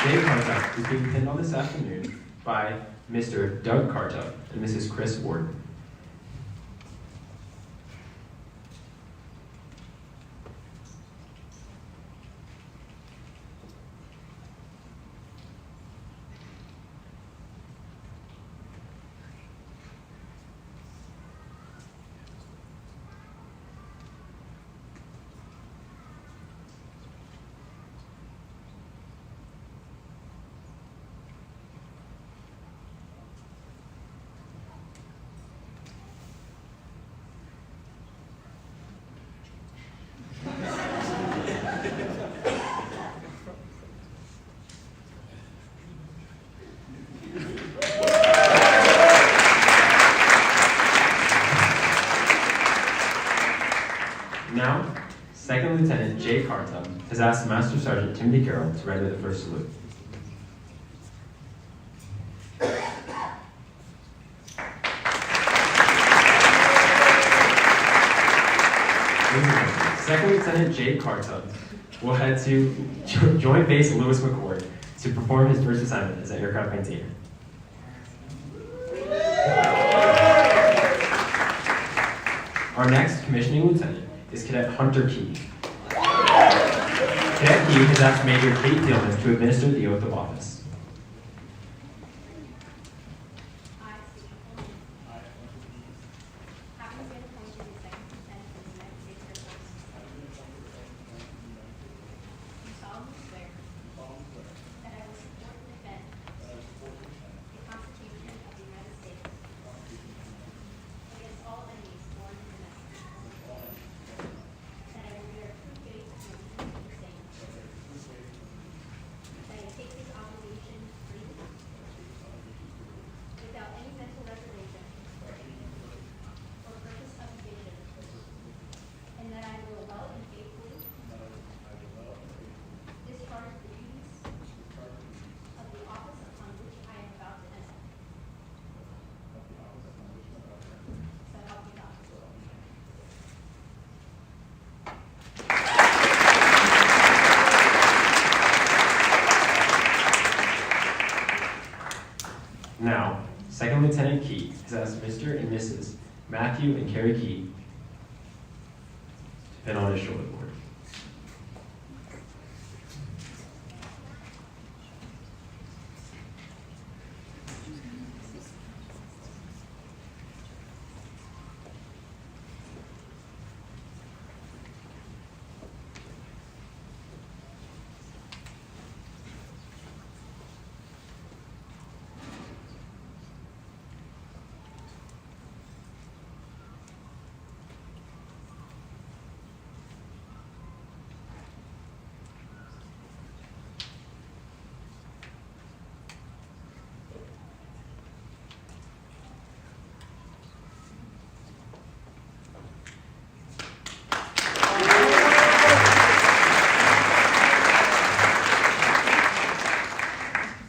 Jay Karta is being pinned on this afternoon by Mr. Doug Karta and Mrs. Chris Warden. Now, Second Lieutenant Jay Karta has asked Master Sergeant Timothy Carroll to render the first salute. Second Lieutenant Jay Karta will head to Joint Base Lewis McChord to perform his first assignment as an aircraft maintainer. Our next commissioning lieutenant is Cadet Hunter Key. Cadet Key has asked Major Kate Thielman to administer the oath of office. Now, Second Lieutenant Key has asked Mr. and Mrs. Matthew and Carrie Key to pin on his shoulder board.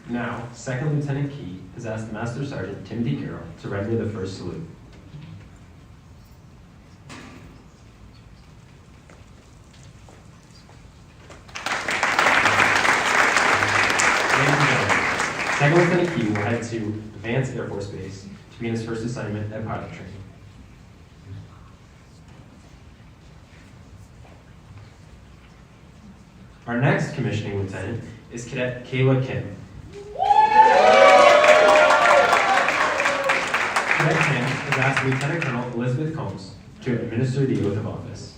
Now, Second Lieutenant Key has asked Master Sergeant Timothy Carroll to render the first salute. Ladies and gentlemen, Second Lieutenant Key will head to Vance Air Force Base to begin his first assignment at pilot training. Our next commissioning lieutenant is Cadet Kayla Kim. Cadet Kim has asked Lieutenant Colonel Elizabeth Combs to administer the oath of office.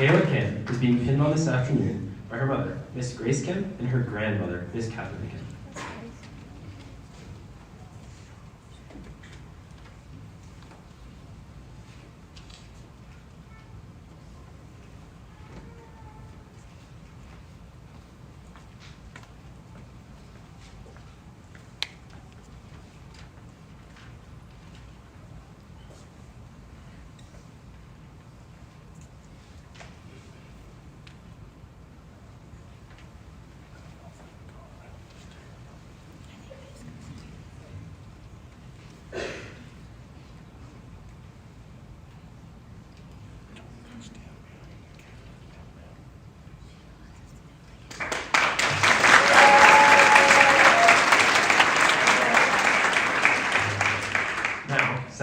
Kayla Kim is being pinned on this afternoon by her mother, Miss Grace Kim, and her grandmother, Miss Catherine Kim.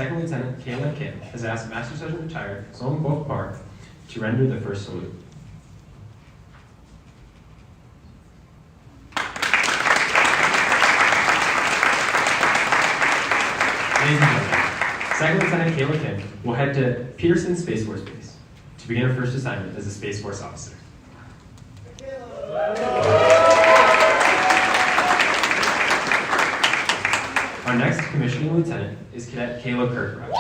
Second Lieutenant Kayla Kim has asked Master Sergeant Retired Sloan Boak Park to render the first salute. Ladies and gentlemen, Second Lieutenant Kayla Kim will head to Peterson Space Force Base to begin her first assignment as a Space Force officer. Our next commissioning lieutenant is Cadet Kayla Kirkbride.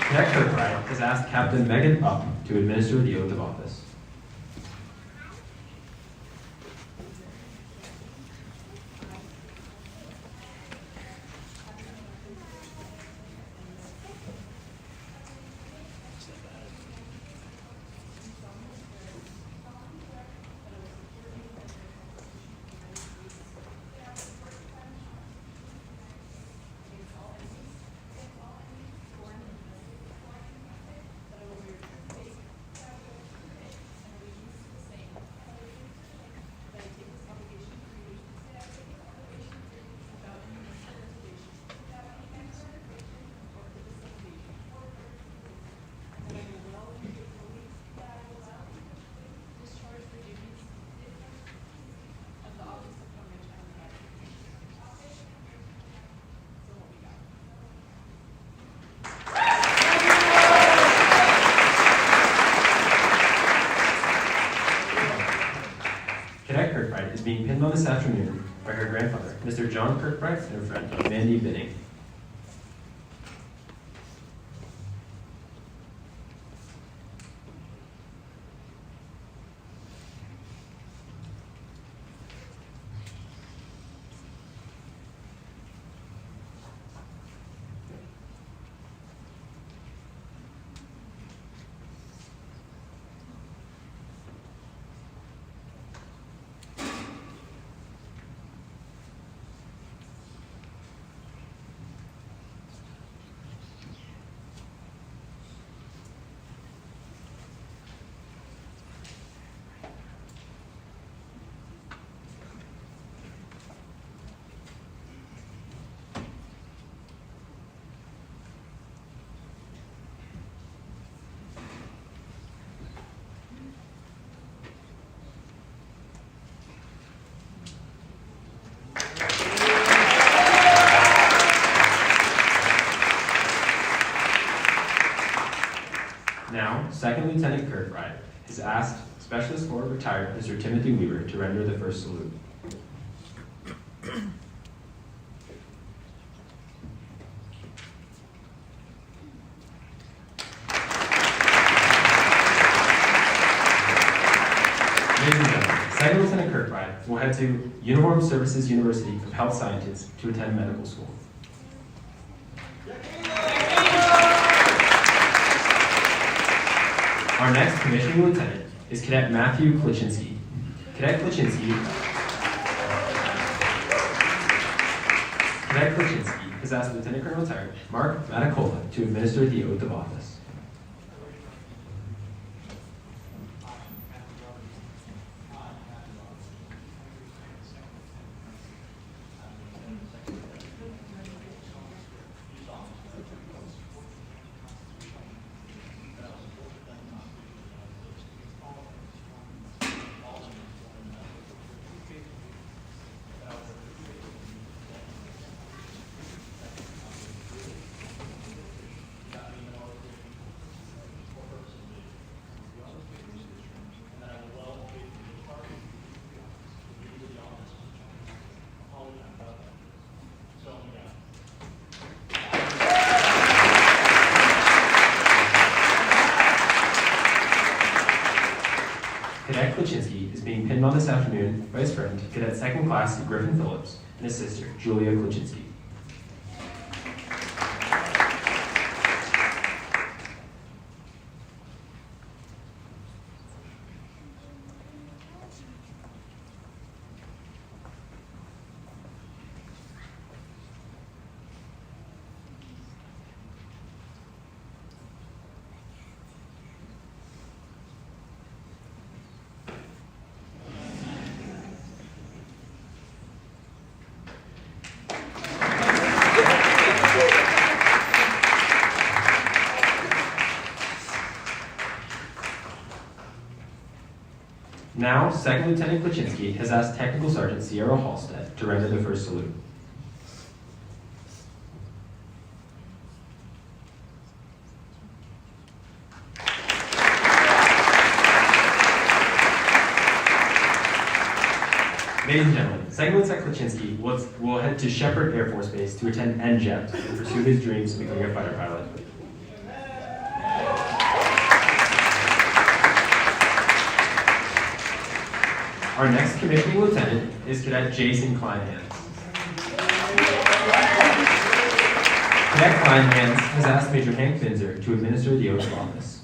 Cadet Kirkbride has asked Captain Megan Up to administer the oath of office. Cadet Kirkbride is being pinned on this afternoon by her grandfather, Mr. John Kirkbride, and her friend, Mandy Binning. Second Lieutenant Kirkbride has asked Specialist Corps retired Mr. Timothy Weaver to render the first salute. Ladies and gentlemen, Second Lieutenant Kirkbride will head to Uniformed Services University of Health Sciences to attend medical school. Our next commissioning lieutenant is Cadet Matthew Klichinsky. Cadet Klichinsky has asked Lieutenant Colonel retired Mark Matacola to administer the oath of office. Cadet Klichinsky is being pinned on this afternoon by his friend, Cadet Second Class Griffin Phillips, and his sister, Julia Klichinsky. Now, Second Lieutenant Klichinsky has asked Technical Sergeant Sierra Halstead to render the first salute. Ladies and gentlemen, Second Lieutenant Klichinsky will head to Shepherd Air Force Base to attend NJET and pursue his dreams of becoming a fighter pilot. Our next commissioning lieutenant is Cadet Jason Kleinhans. Cadet Kleinhans has asked Major Hank Finzer to administer the oath of office.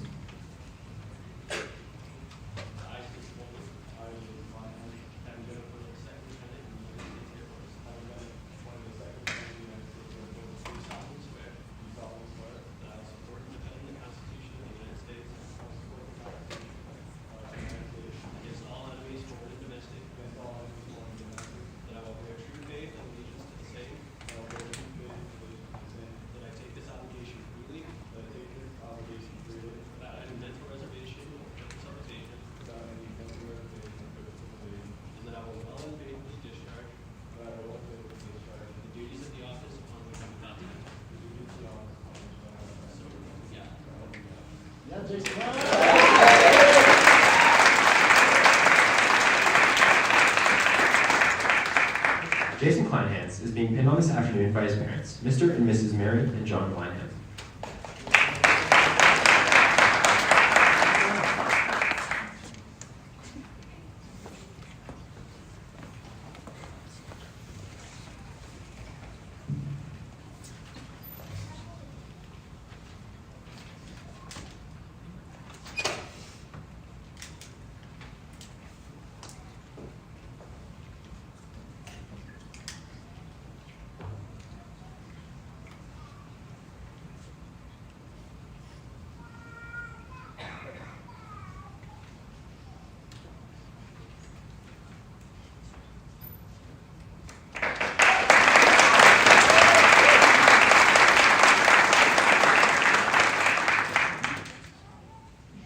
Jason Kleinhans is being pinned on this afternoon by his parents, Mr. and Mrs. Mary and John Kleinhans.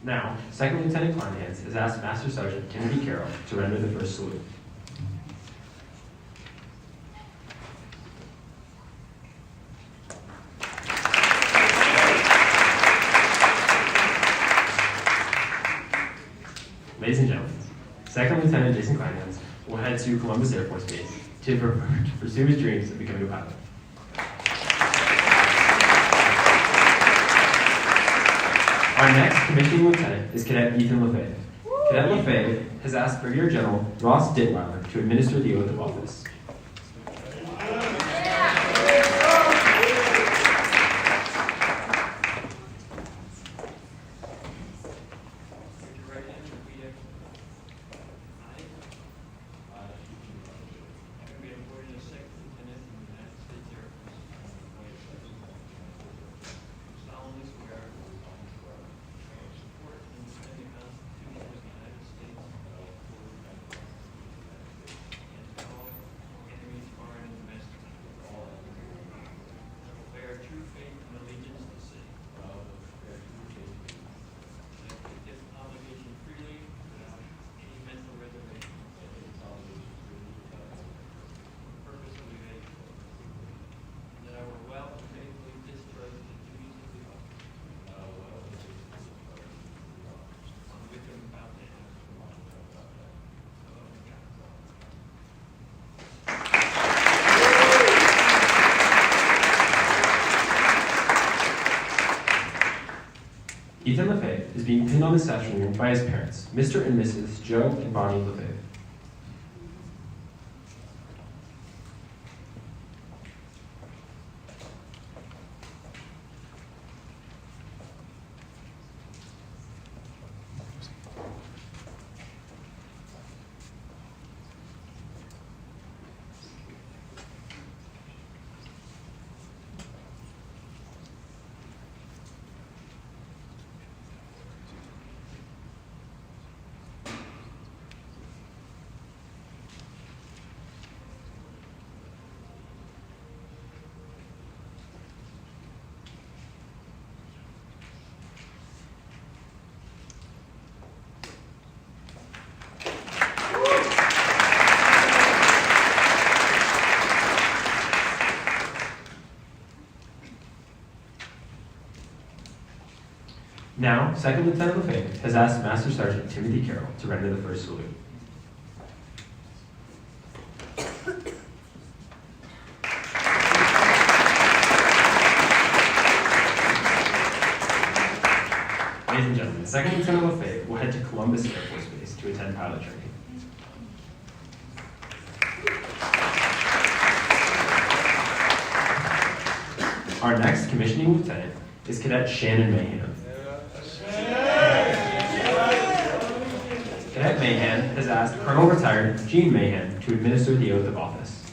Now, Second Lieutenant Kleinhans has asked Master Sergeant Timothy Carroll to render the first salute. Second Lieutenant Jason Kleinhans will head to Columbus Air Force Base to pursue his dreams of becoming a pilot. Our next commissioning lieutenant is Cadet Ethan LaFave. Cadet LaFave has asked Brigadier General Ross Ditweiler to administer the oath of office. Ethan LaFave is being pinned on this afternoon by his parents, Mr. and Mrs. Joe and Bonnie LaFave. Now, Second Lieutenant LaFave has asked Master Sergeant Timothy Carroll to render the first salute. Ladies and gentlemen, Second Lieutenant LaFave will head to Columbus Air Force Base to attend pilot training. Our next commissioning lieutenant is Cadet Shannon Mahan. Cadet Mahan has asked Colonel Retired Gene Mahan to administer the oath of office.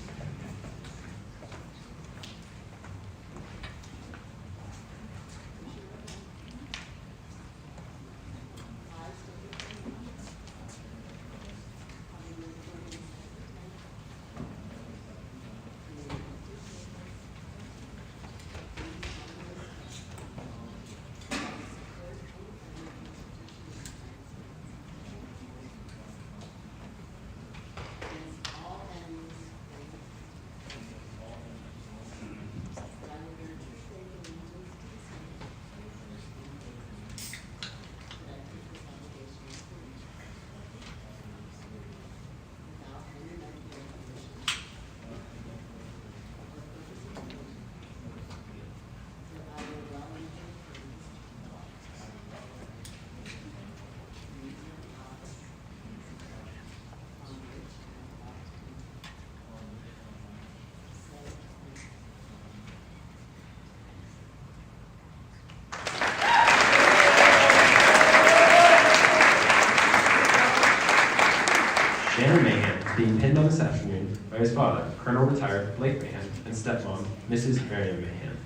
Shannon Mahan is being pinned on this afternoon by his father, Colonel Retired Blake Mahan, and stepmom, Mrs. Marion Mahan.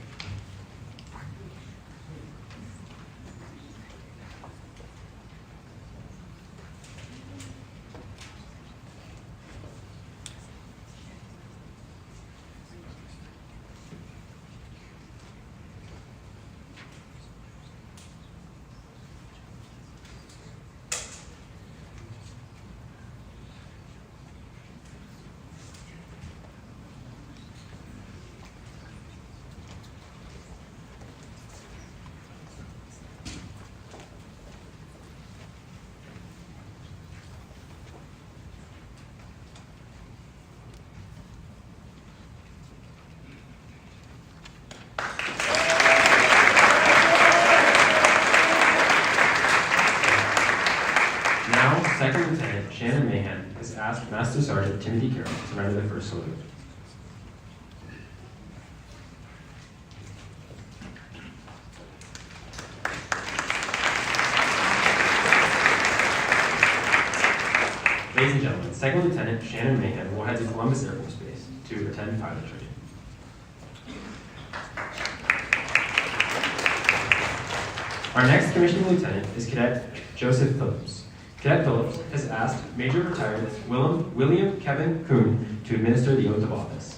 render the first salute. Ladies and gentlemen, Second Lieutenant Shannon Mayhem will head to Columbus Air Force Base to attend pilot training. Our next commissioning lieutenant is Cadet Joseph Phillips. Cadet Phillips has asked Major Retired William Kevin Kuhn to administer the oath of office.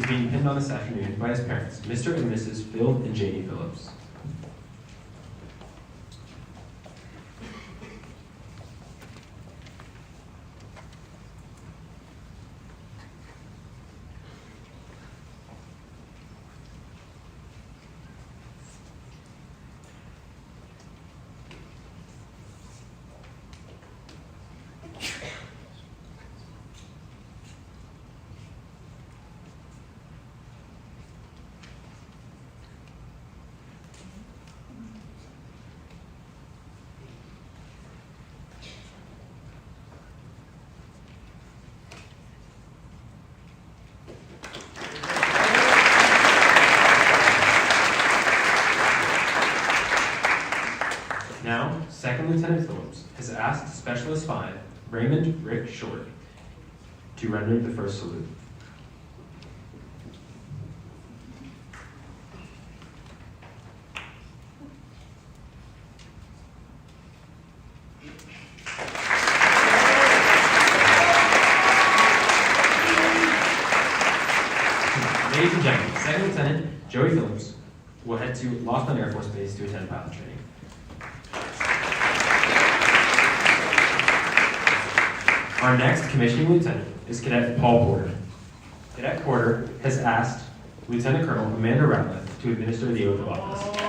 Being pinned on this afternoon by his parents, Mr. and Mrs. Phil and Janie Phillips. Now, Second Lieutenant Phillips has asked Specialist 5, Raymond Rick Short, to render the first salute. Ladies and gentlemen, Second Lieutenant Joey Phillips will head to Laughlin Air Force Base to attend pilot training. Our next commissioning lieutenant is Cadet Paul Porter. Cadet Porter has asked Lieutenant Colonel Amanda Ratliff to administer the oath of office.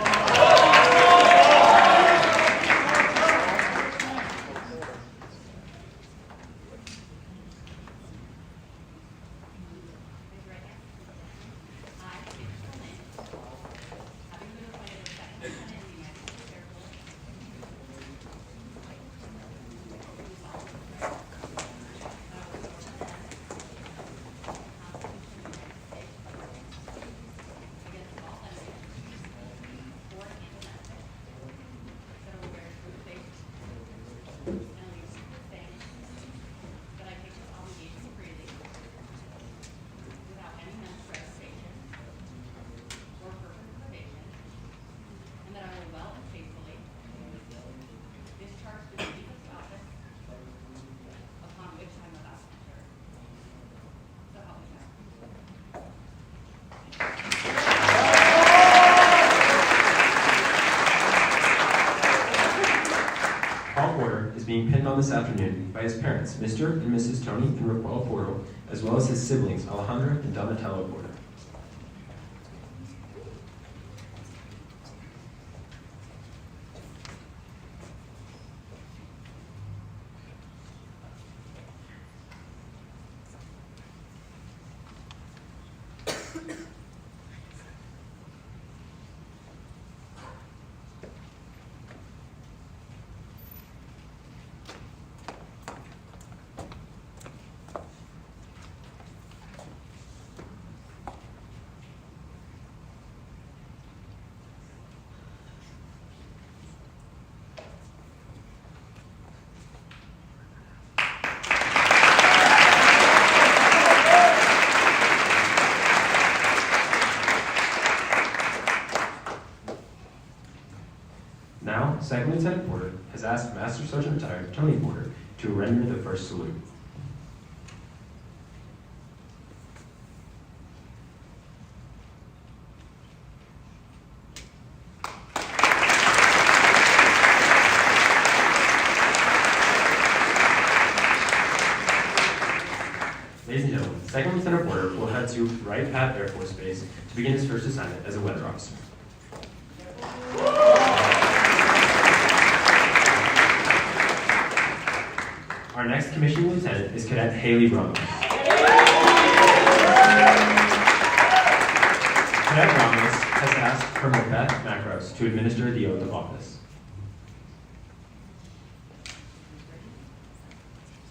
Being pinned on this afternoon by his parents, Mr. and Mrs. Tony and Raquel Porto, as well as his siblings, Alejandra and Donatello Porto. Master Sergeant Retired Tony Porter to render the first salute. Ladies and gentlemen, Second Lieutenant Porter will head to Wright Pat Air Force Base to begin his first assignment as a weather officer. Our next commissioning lieutenant is Cadet Haley Ramos. Cadet Ramos has asked Colonel Beth Macros to administer the oath of office.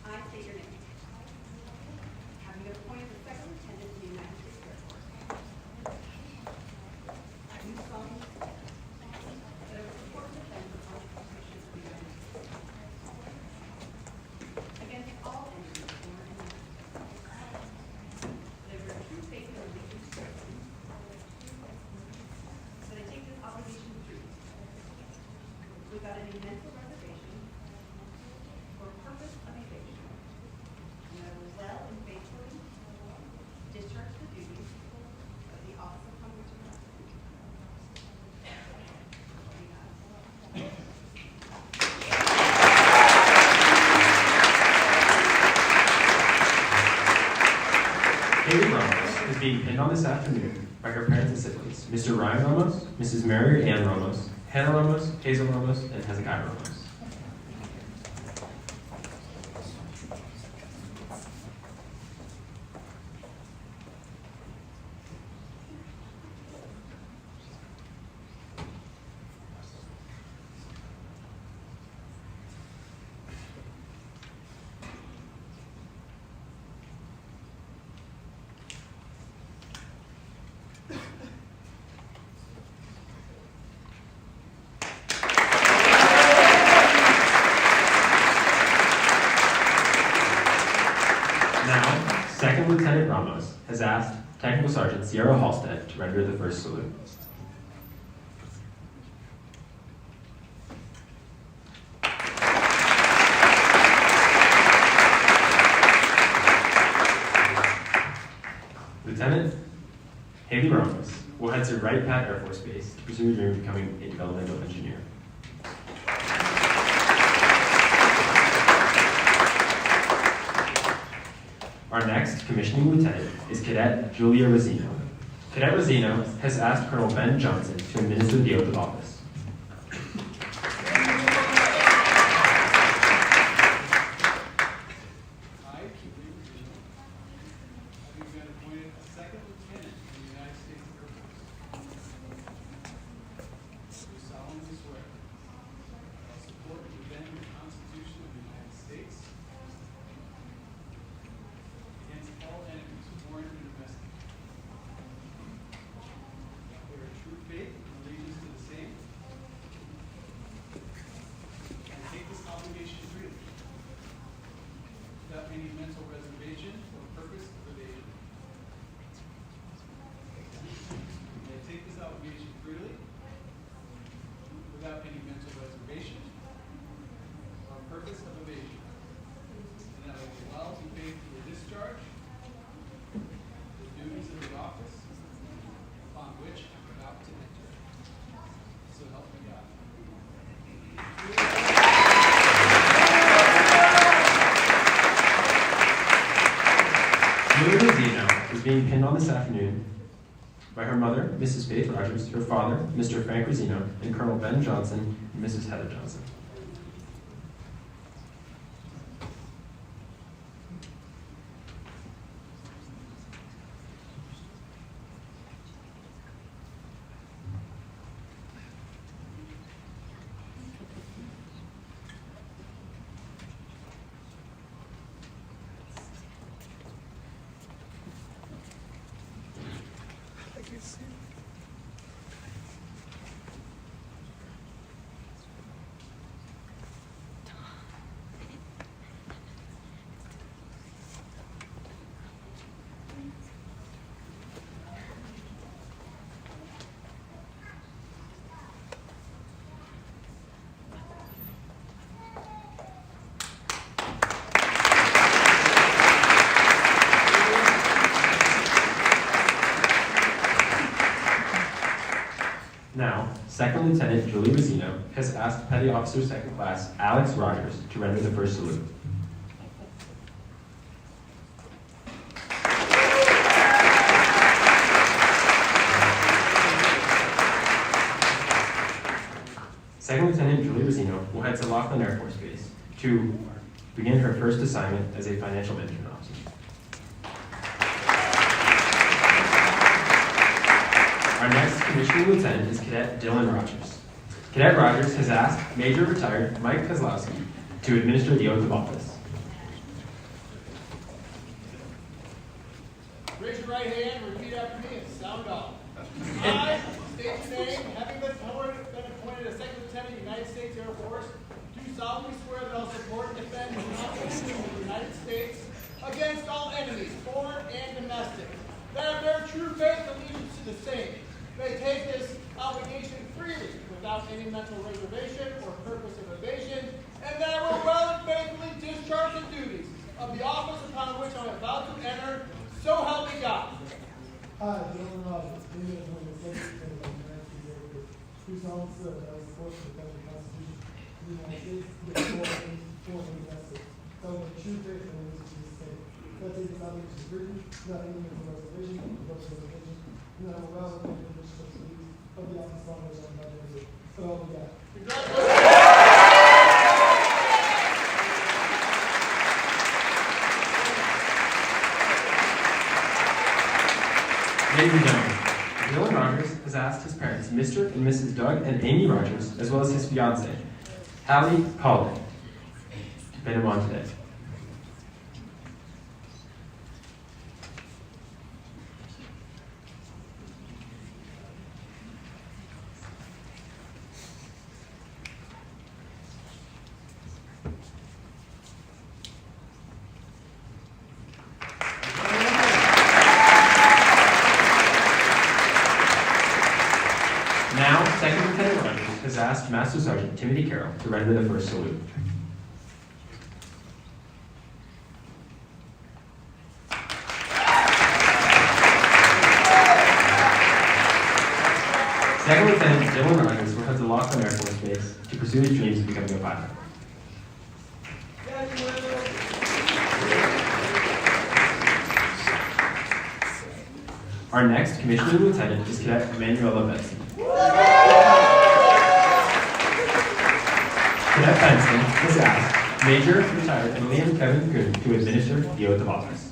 I state your name. Having been appointed the second lieutenant of the United States Air Force, I do solemnly swear that I will support and defend the Constitution of the United States against all enemies, foreign and domestic. That I bear true faith and allegiance to them. That I take this obligation freely, without any mental reservation or purpose of evasion. And I will well and faithfully discharge the duties of the office upon which I am elected. Haley Ramos is being pinned on this afternoon by her parents and siblings, Mr. Ryan Ramos, Mrs. Mary Ann Ramos, Hannah Ramos, Hazel Ramos, and Hezekiah Ramos. Now, Second Lieutenant Ramos has asked Technical Sergeant Sierra Halstead to render the first salute. Lieutenant Haley Ramos will head to Wright Pat Air Force Base to pursue her dream of becoming a developmental engineer. Our next commissioning lieutenant is Cadet Julia Rosino. Cadet Rosino has asked Colonel Ben Johnson to administer the oath of office. Without any mental reservation or purpose of evasion. May I take this obligation freely, without any mental reservation or purpose of evasion, and that I will well and faithfully discharge the duties of the office upon which I'm about to enter. So help me God. Julia Rosino is being pinned on this afternoon by her mother, Mrs. Faith Rogers, her father, Mr. Frank Rosino, and Colonel Ben Johnson and Mrs. Heather Johnson. Second Lieutenant Julie Rosino has asked Petty Officer Second Class Alex Rogers to render the first salute. Second Lieutenant Julie Rosino will head to Laughlin Air Force Base to begin her first assignment as a financial management officer. Our next commissioning lieutenant is Cadet Dylan Rogers. Cadet Rogers has asked Major Retired Mike Kozlowski to administer the oath of office. Raise your right hand and repeat after me and sound off. I state your name, having been appointed as Second Lieutenant of the United States Air Force, do solemnly swear that I'll support and defend the Constitution of the United States against all enemies, foreign and domestic, that I bear true faith and allegiance to the same, may take this obligation freely without any mental reservation or purpose of evasion, and that I will well and faithfully discharge the duties of the office upon which I am about to enter, so help me God. Hi, Dylan Rogers, David is one of the Secretary of the United States Air Force. Do solemnly swear that I will support and defend the Constitution of the United States against foreign and domestic, that I will bear true faith and allegiance to the same, that I take this obligation freely without any mental reservation or purpose of evasion, and that I will well and faithfully discharge the duties of the office upon which I am about to enter, so help me God. Ladies and gentlemen, Dylan Rogers has asked his parents, Mr. and Mrs. Doug and Amy Rogers, as well as his fiancée, Hallie Calden, to pin him on today. Now, Second Lieutenant Rogers has asked Master Sergeant Timothy Carroll to render the first salute. Second Lieutenant Dylan Rogers will head to Laughlin Air Force Base to pursue his dreams of becoming a pilot. Our next commissioning lieutenant is Cadet Emanuela Benson. Cadet Benson has asked Major Retired William Kevin Kuhn to administer the oath of office.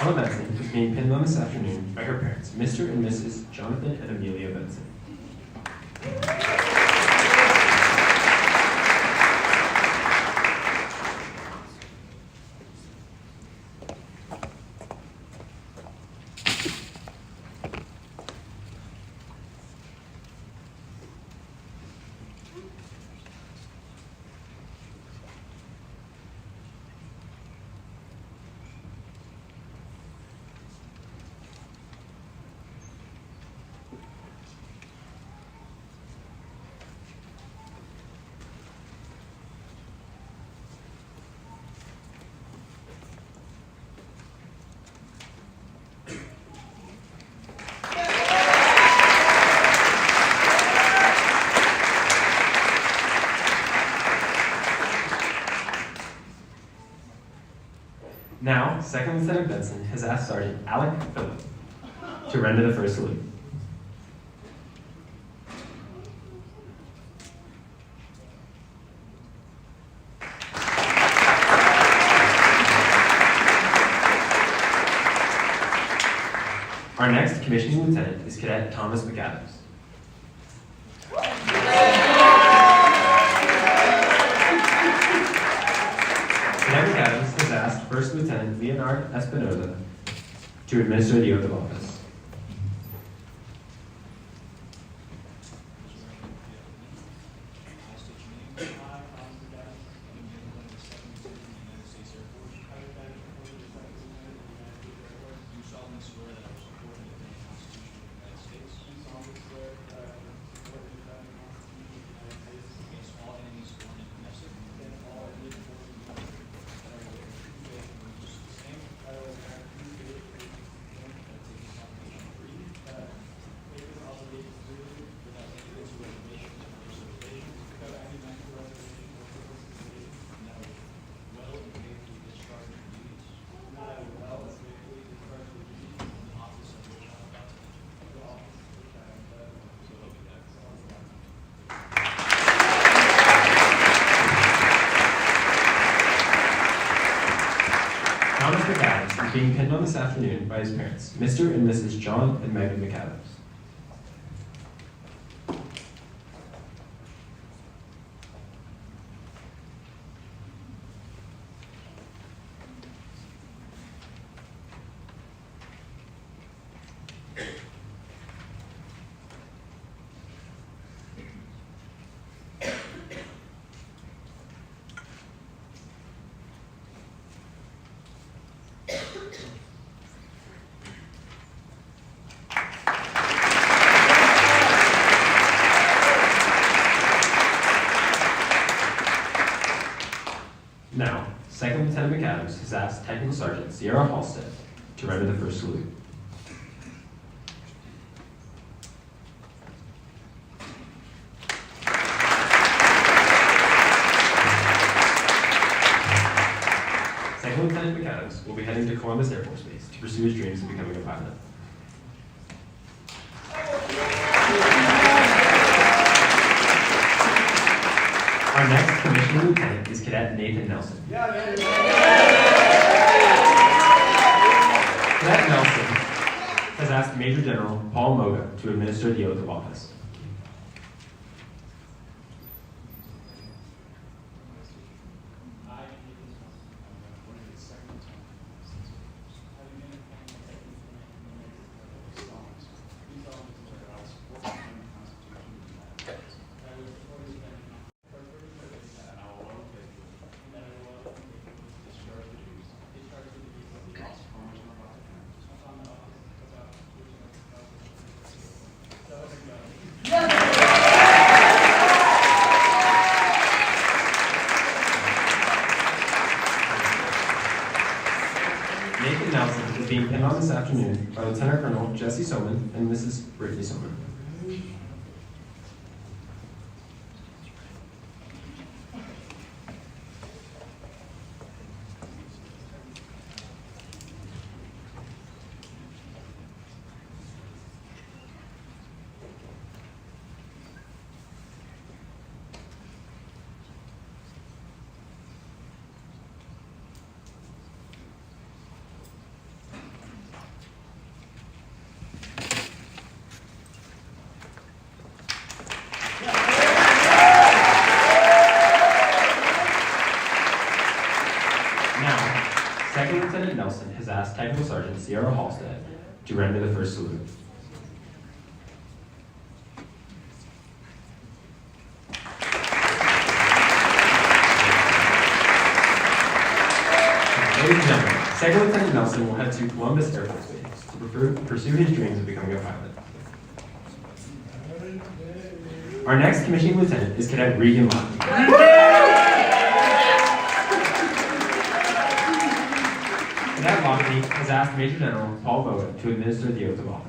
Ella Benson is being pinned on this afternoon by her parents, Mr. and Mrs. Jonathan and Amelia Benson. Second Lieutenant Benson has asked Sergeant Alec Phillip to render the first salute. Our next commissioning lieutenant is Cadet Thomas McAdams. Cadet McAdams has asked First Lieutenant Leonard Espinoza to administer the oath of office. Thomas McAdams is being pinned on this afternoon by his parents, Mr. and Mrs. John and Megan McAdams. Now, Second Lieutenant McAdams has asked Technical Sergeant Sierra Halstead to render the first salute. Second Lieutenant McAdams will be heading to Columbus Air Force Base to pursue his dreams of becoming a pilot. Our next commissioning lieutenant is Cadet Nathan Nelson. Cadet Nelson has asked Major General Paul Moga to administer the oath of office. Nathan Nelson is being pinned on this afternoon by Lieutenant Colonel Jesse Soman and Mrs. Brittany Soman. Second Lieutenant Nelson has asked Technical Sergeant Sierra Halstead to render the first salute. Ladies and gentlemen, Second Lieutenant Nelson will head to Columbus Air Force Base to pursue his dreams of becoming a pilot. Our next commissioning lieutenant is Cadet Regan Lockney. Cadet Lockney has asked Major General Paul Bowen to administer the oath of office.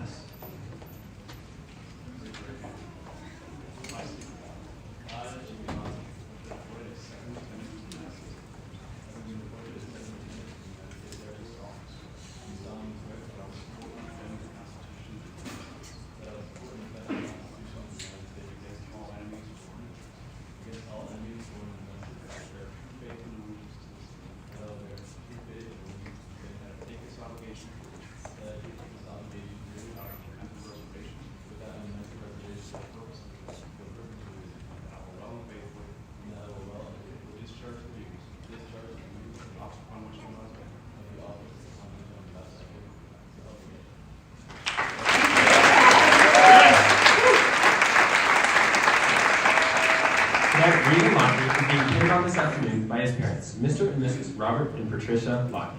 Brian's parents, Mr. and Mrs. Robert and Patricia Lockney.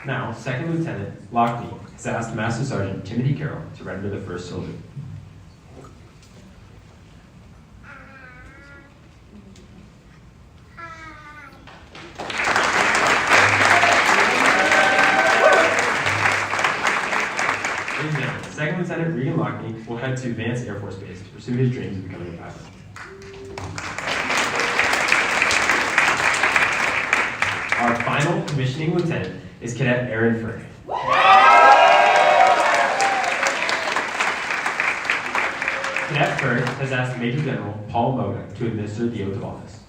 Now, Second Lieutenant Lockney has asked Master Sergeant Timothy Carroll to render the first salute. Ladies and gentlemen, Second Lieutenant Regan Lockney will head to Vance Air Force Base to pursue his dreams of becoming a pilot. Our final commissioning lieutenant is Cadet Aaron Furry. Cadet Furry has asked Major General Paul Moga to administer the oath of office.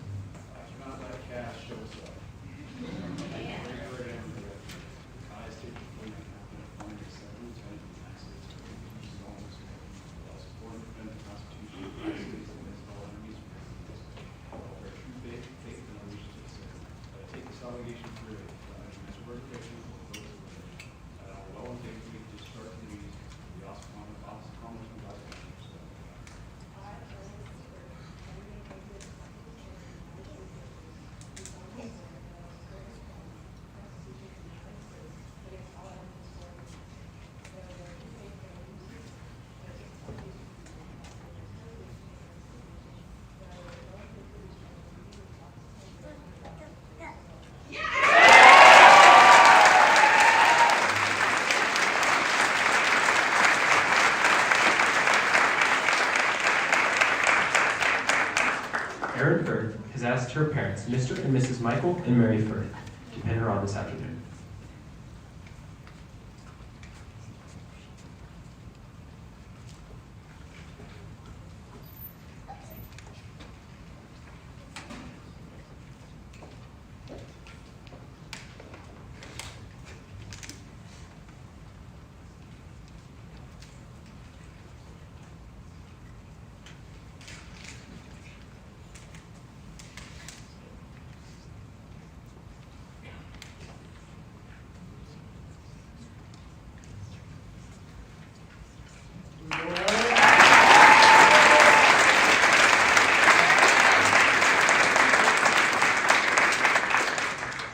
Erin Firth has asked her parents, Mr. and Mrs. Michael and Mary Firth, to pin her on this afternoon.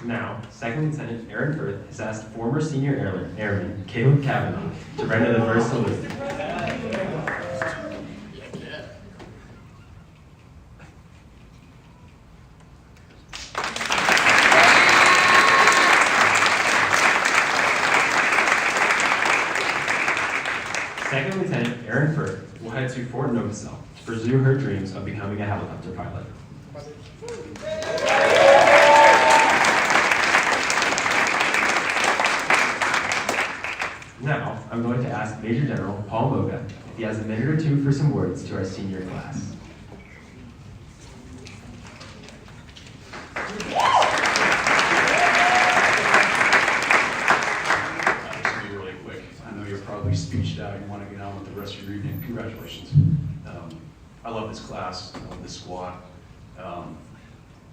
Now, Second Lieutenant Aaron Firth has asked former senior airman Caleb Kavanaugh to render the first salute. Second Lieutenant Aaron Firth will head to Fort Novacell to pursue her dreams of becoming a helicopter pilot. Now, I'm going to ask Major General Paul Moga if he has a minute or two for some words to our senior class. This will be really quick. I know you're probably speeched out and want to get on with the rest of your evening. Congratulations. I love this class. I love this squad.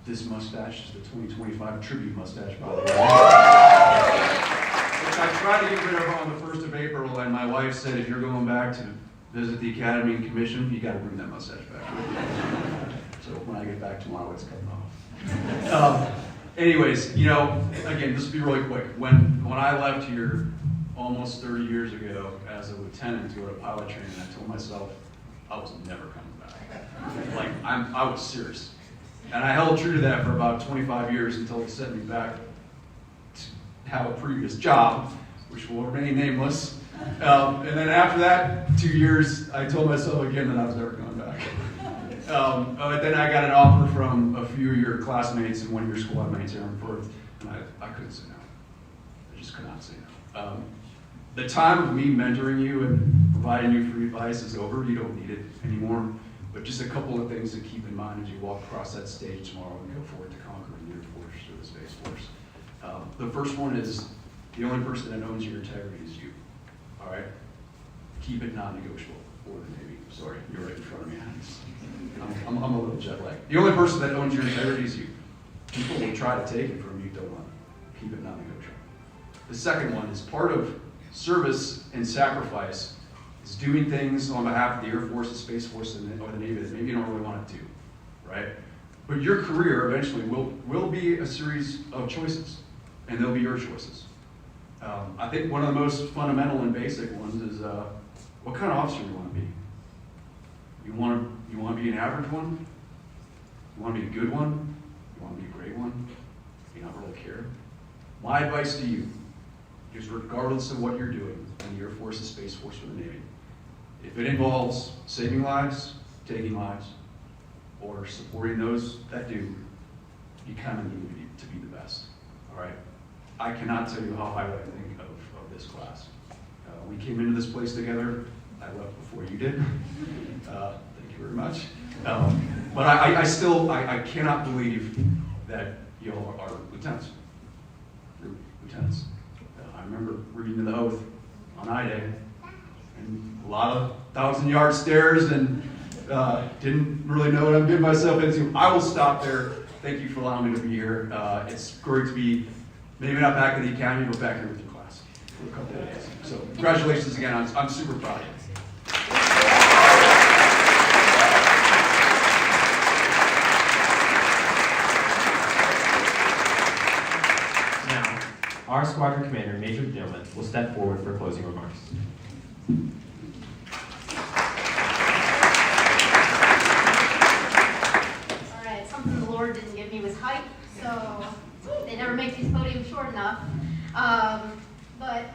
This mustache is the 2025 tribute mustache, by the way. Which I tried to get rid of on the 1st of April, and my wife said, if you're going back to visit the Academy and Commission, you got to bring that mustache back with you. So when I get back tomorrow, it's coming off. Anyways, you know, again, this will be really quick. When I left here almost 30 years ago as a lieutenant to go to pilot training, I told myself I was never coming back. Like, I was serious. And I held true to that for about 25 years until it sent me back to have a previous job, which will remain nameless. And then after that 2 years, I told myself again that I was never going back. But then I got an offer from a few of your classmates and one of your squad mates, Aaron Firth, and I couldn't say no. I just could not say no. The time of me mentoring you and providing you free advice is over. You don't need it anymore. But just a couple of things to keep in mind as you walk across that stage tomorrow and go forward to conquer the Air Force or the Space Force. The first one is the only person that owns your integrity is you. All right? Keep it non-negotiable. Or the Navy. Sorry, you're right in front of me. I'm a little jet lagged. The only person that owns your integrity is you. People will try to take it from you, don't want it. Keep it non-negotiable. The second one is part of service and sacrifice is doing things on behalf of the Air Force, the Space Force, or the Navy that maybe you don't really want to do, right? But your career eventually will be a series of choices, and they'll be your choices. I think one of the most fundamental and basic ones is what kind of officer you want to be. You want to be an average one? You want to be a good one? You want to be a great one? You not really care? My advice to you is regardless of what you're doing in the Air Force, the Space Force, or the Navy, if it involves saving lives, taking lives, or supporting those that do, you kind of need to be the best, all right? I cannot tell you how highly I think of this class. We came into this place together. I left before you did. Thank you very much. But I cannot believe that you all are lieutenants. You're lieutenants. I remember reading the oath on I-Day, and a lot of 1,000-yard stares, and didn't really know what I'm getting myself into. I will stop there. Thank you for allowing me to be here. It's great to be, maybe not back in the academy, but back here with your class for a couple of days. So congratulations again. I'm super proud of you. Now, our squadron commander, Major Dillman, will step forward for closing remarks. All right, something the Lord didn't give me was height, so they never make these podiums short enough. But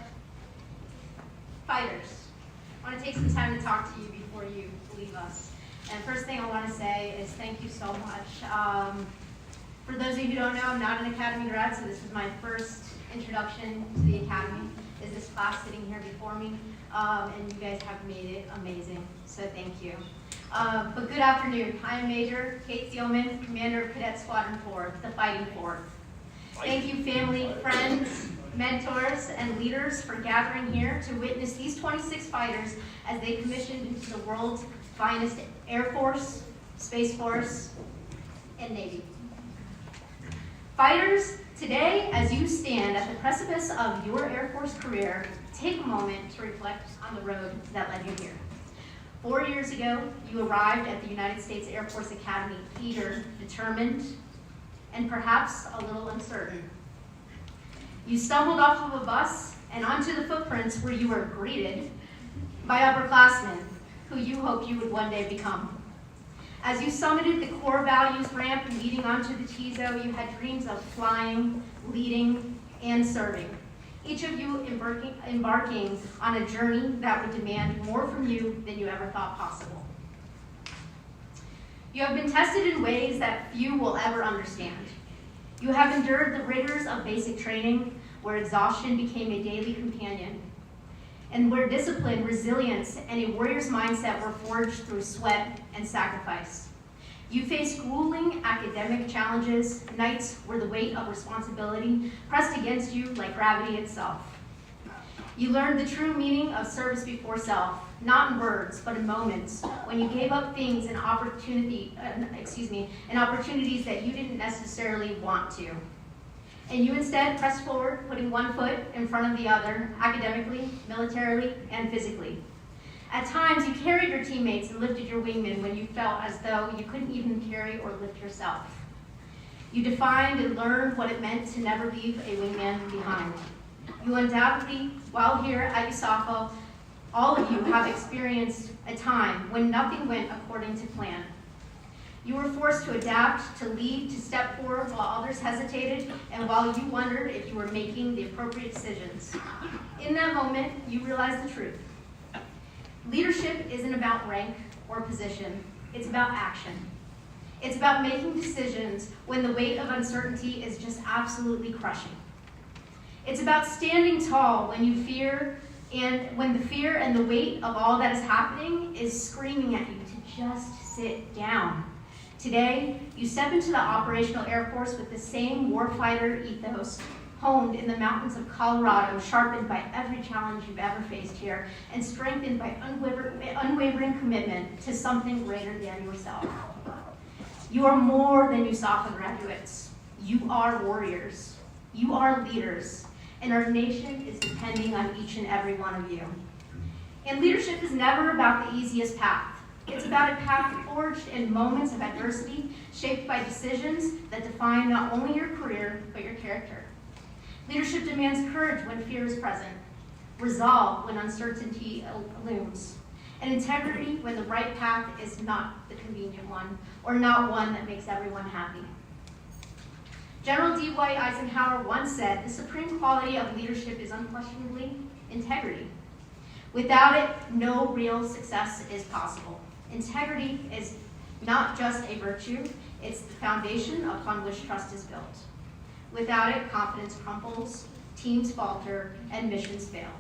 fighters, I want to take some time to talk to you before you leave us. And first thing I want to say is thank you so much. For those of you who don't know, I'm not an academy grad, so this is my first introduction to the academy. Is this class sitting here before me? And you guys have made it amazing, so thank you. But good afternoon. I am Major Kate Thielman, Commander of Cadet Squadron 4, the Fighting Fourth. Thank you, family, friends, mentors, and leaders for gathering here to witness these 26 fighters as they commissioned into the world's finest Air Force, Space Force, and Navy. Fighters, today, as you stand at the precipice of your Air Force career, take a moment to reflect on the road that led you here. 4 years ago, you arrived at the United States Air Force Academy eager, determined, and perhaps a little uncertain. You stumbled off of a bus and onto the footprints where you were greeted by upperclassmen who you hoped you would one day become. As you summited the core values ramp leading onto the TIZO, you had dreams of flying, leading, and serving. Each of you embarking on a journey that would demand more from you than you ever thought possible. You have been tested in ways that few will ever understand. You have endured the rigors of basic training, where exhaustion became a daily companion, and where discipline, resilience, and a warrior's mindset were forged through sweat and sacrifice. You faced grueling academic challenges, nights where the weight of responsibility pressed against you like gravity itself. You learned the true meaning of service before self, not in words, but in moments, when you gave up things and opportunities that you didn't necessarily want to. And you instead pressed forward, putting one foot in front of the other, academically, militarily, and physically. At times, you carried your teammates and lifted your wingmen when you felt as though you couldn't even carry or lift yourself. You defined and learned what it meant to never leave a wingman behind. You undoubtedly, while here at USAFA, all of you have experienced a time when nothing went according to plan. You were forced to adapt, to lead, to step forward while others hesitated, and while you wondered if you were making the appropriate decisions. In that moment, you realized the truth. Leadership isn't about rank or position. It's about action. It's about making decisions when the weight of uncertainty is just absolutely crushing. It's about standing tall when you fear, and when the fear and the weight of all that is happening is screaming at you to just sit down. Today, you step into the operational Air Force with the same warfighter ethos, honed in the mountains of Colorado, sharpened by every challenge you've ever faced here, and strengthened by unwavering commitment to something greater than yourself. You are more than USAFA graduates. You are warriors. You are leaders. And our nation is depending on each and every one of you. And leadership is never about the easiest path. It's about a path forged in moments of adversity, shaped by decisions that define not only your career, but your character. Leadership demands courage when fear is present, resolve when uncertainty looms, and integrity when the right path is not the convenient one, or not one that makes everyone happy. General D. Dwight Eisenhower once said, the supreme quality of leadership is unquestionably integrity. Without it, no real success is possible. Integrity is not just a virtue, it's the foundation upon which trust is built. Without it, confidence crumbles, teams falter, and missions fail.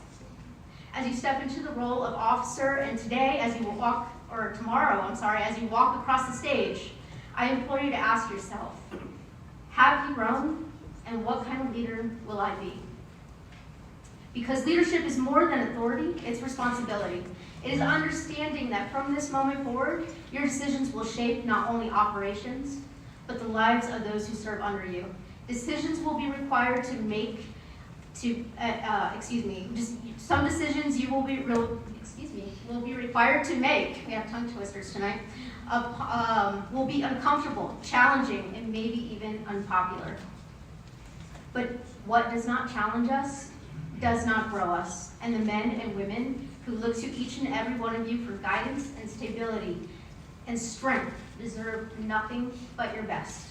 As you step into the role of officer, and today, as you walk, or tomorrow, as you walk across the stage, I implore you to ask yourself, have you grown, and what kind of leader will I be? Because leadership is more than authority, it's responsibility. It is understanding that from this moment forward, your decisions will shape not only operations, but the lives of those who serve under you. Decisions will be required to make, some decisions you will be required to make, we have tongue twisters tonight, will be uncomfortable, challenging, and maybe even unpopular. But what does not challenge us does not grow us, and the men and women who look to each and every one of you for guidance and stability and strength deserve nothing but your best.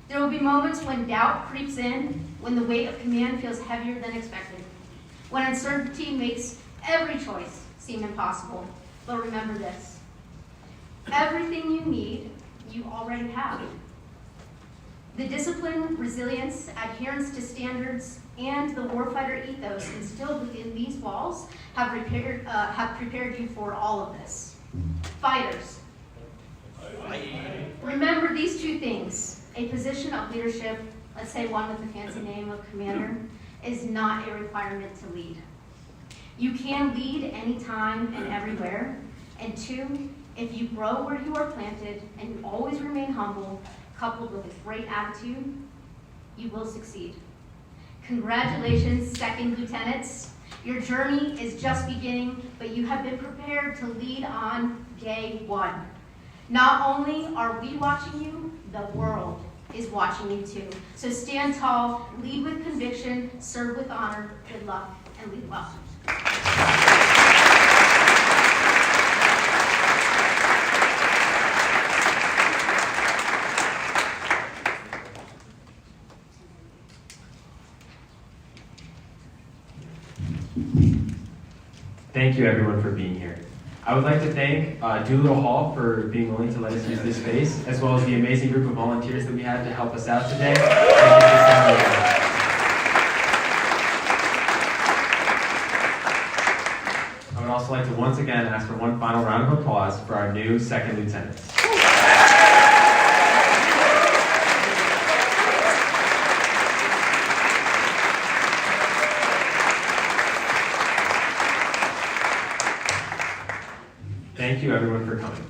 There will be moments when doubt creeps in, when the weight of command feels heavier than expected, when uncertainty makes every choice seem impossible. But remember this, everything you need, you already have. The discipline, resilience, adherence to standards, and the warfighter ethos instilled within these walls have prepared you for all of this. Fighters, remember these two things. A position of leadership, let's say one with the fancy name of commander, is not a requirement to lead. You can lead anytime and everywhere. And two, if you grow where you are planted and you always remain humble, coupled with a great attitude, you will succeed. Congratulations, second lieutenants. Your journey is just beginning, but you have been prepared to lead on day one. Not only are we watching you, the world is watching you too. So stand tall, lead with conviction, serve with honor. Good luck, and lead well. Thank you everyone for being here. I would like to thank Doolittle Hall for being willing to let us use this space, as well as the amazing group of volunteers that we had to help us out today. Thank you so much. I would also like to once again ask for one final round of applause for our new second lieutenants. Thank you everyone for coming.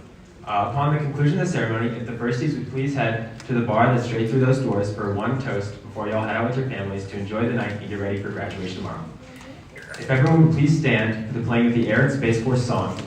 Upon the conclusion of the ceremony, if the firsties would please head to the bar that's straight through those doors for one toast before you all head out with your families to enjoy the night and get ready for graduation tomorrow. If everyone would please stand for the playing of the Air and Space Force song.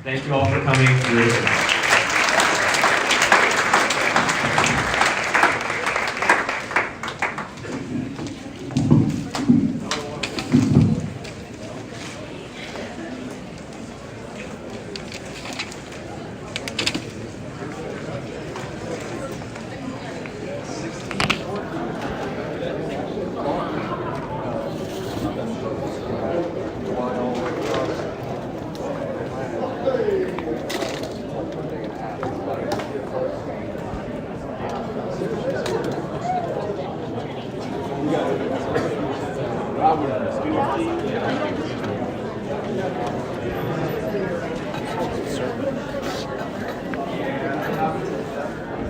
Thank you all for coming through.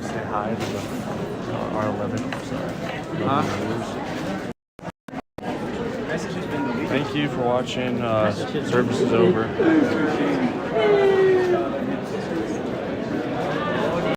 Say hi to the R11. Thank you for watching. Service is over.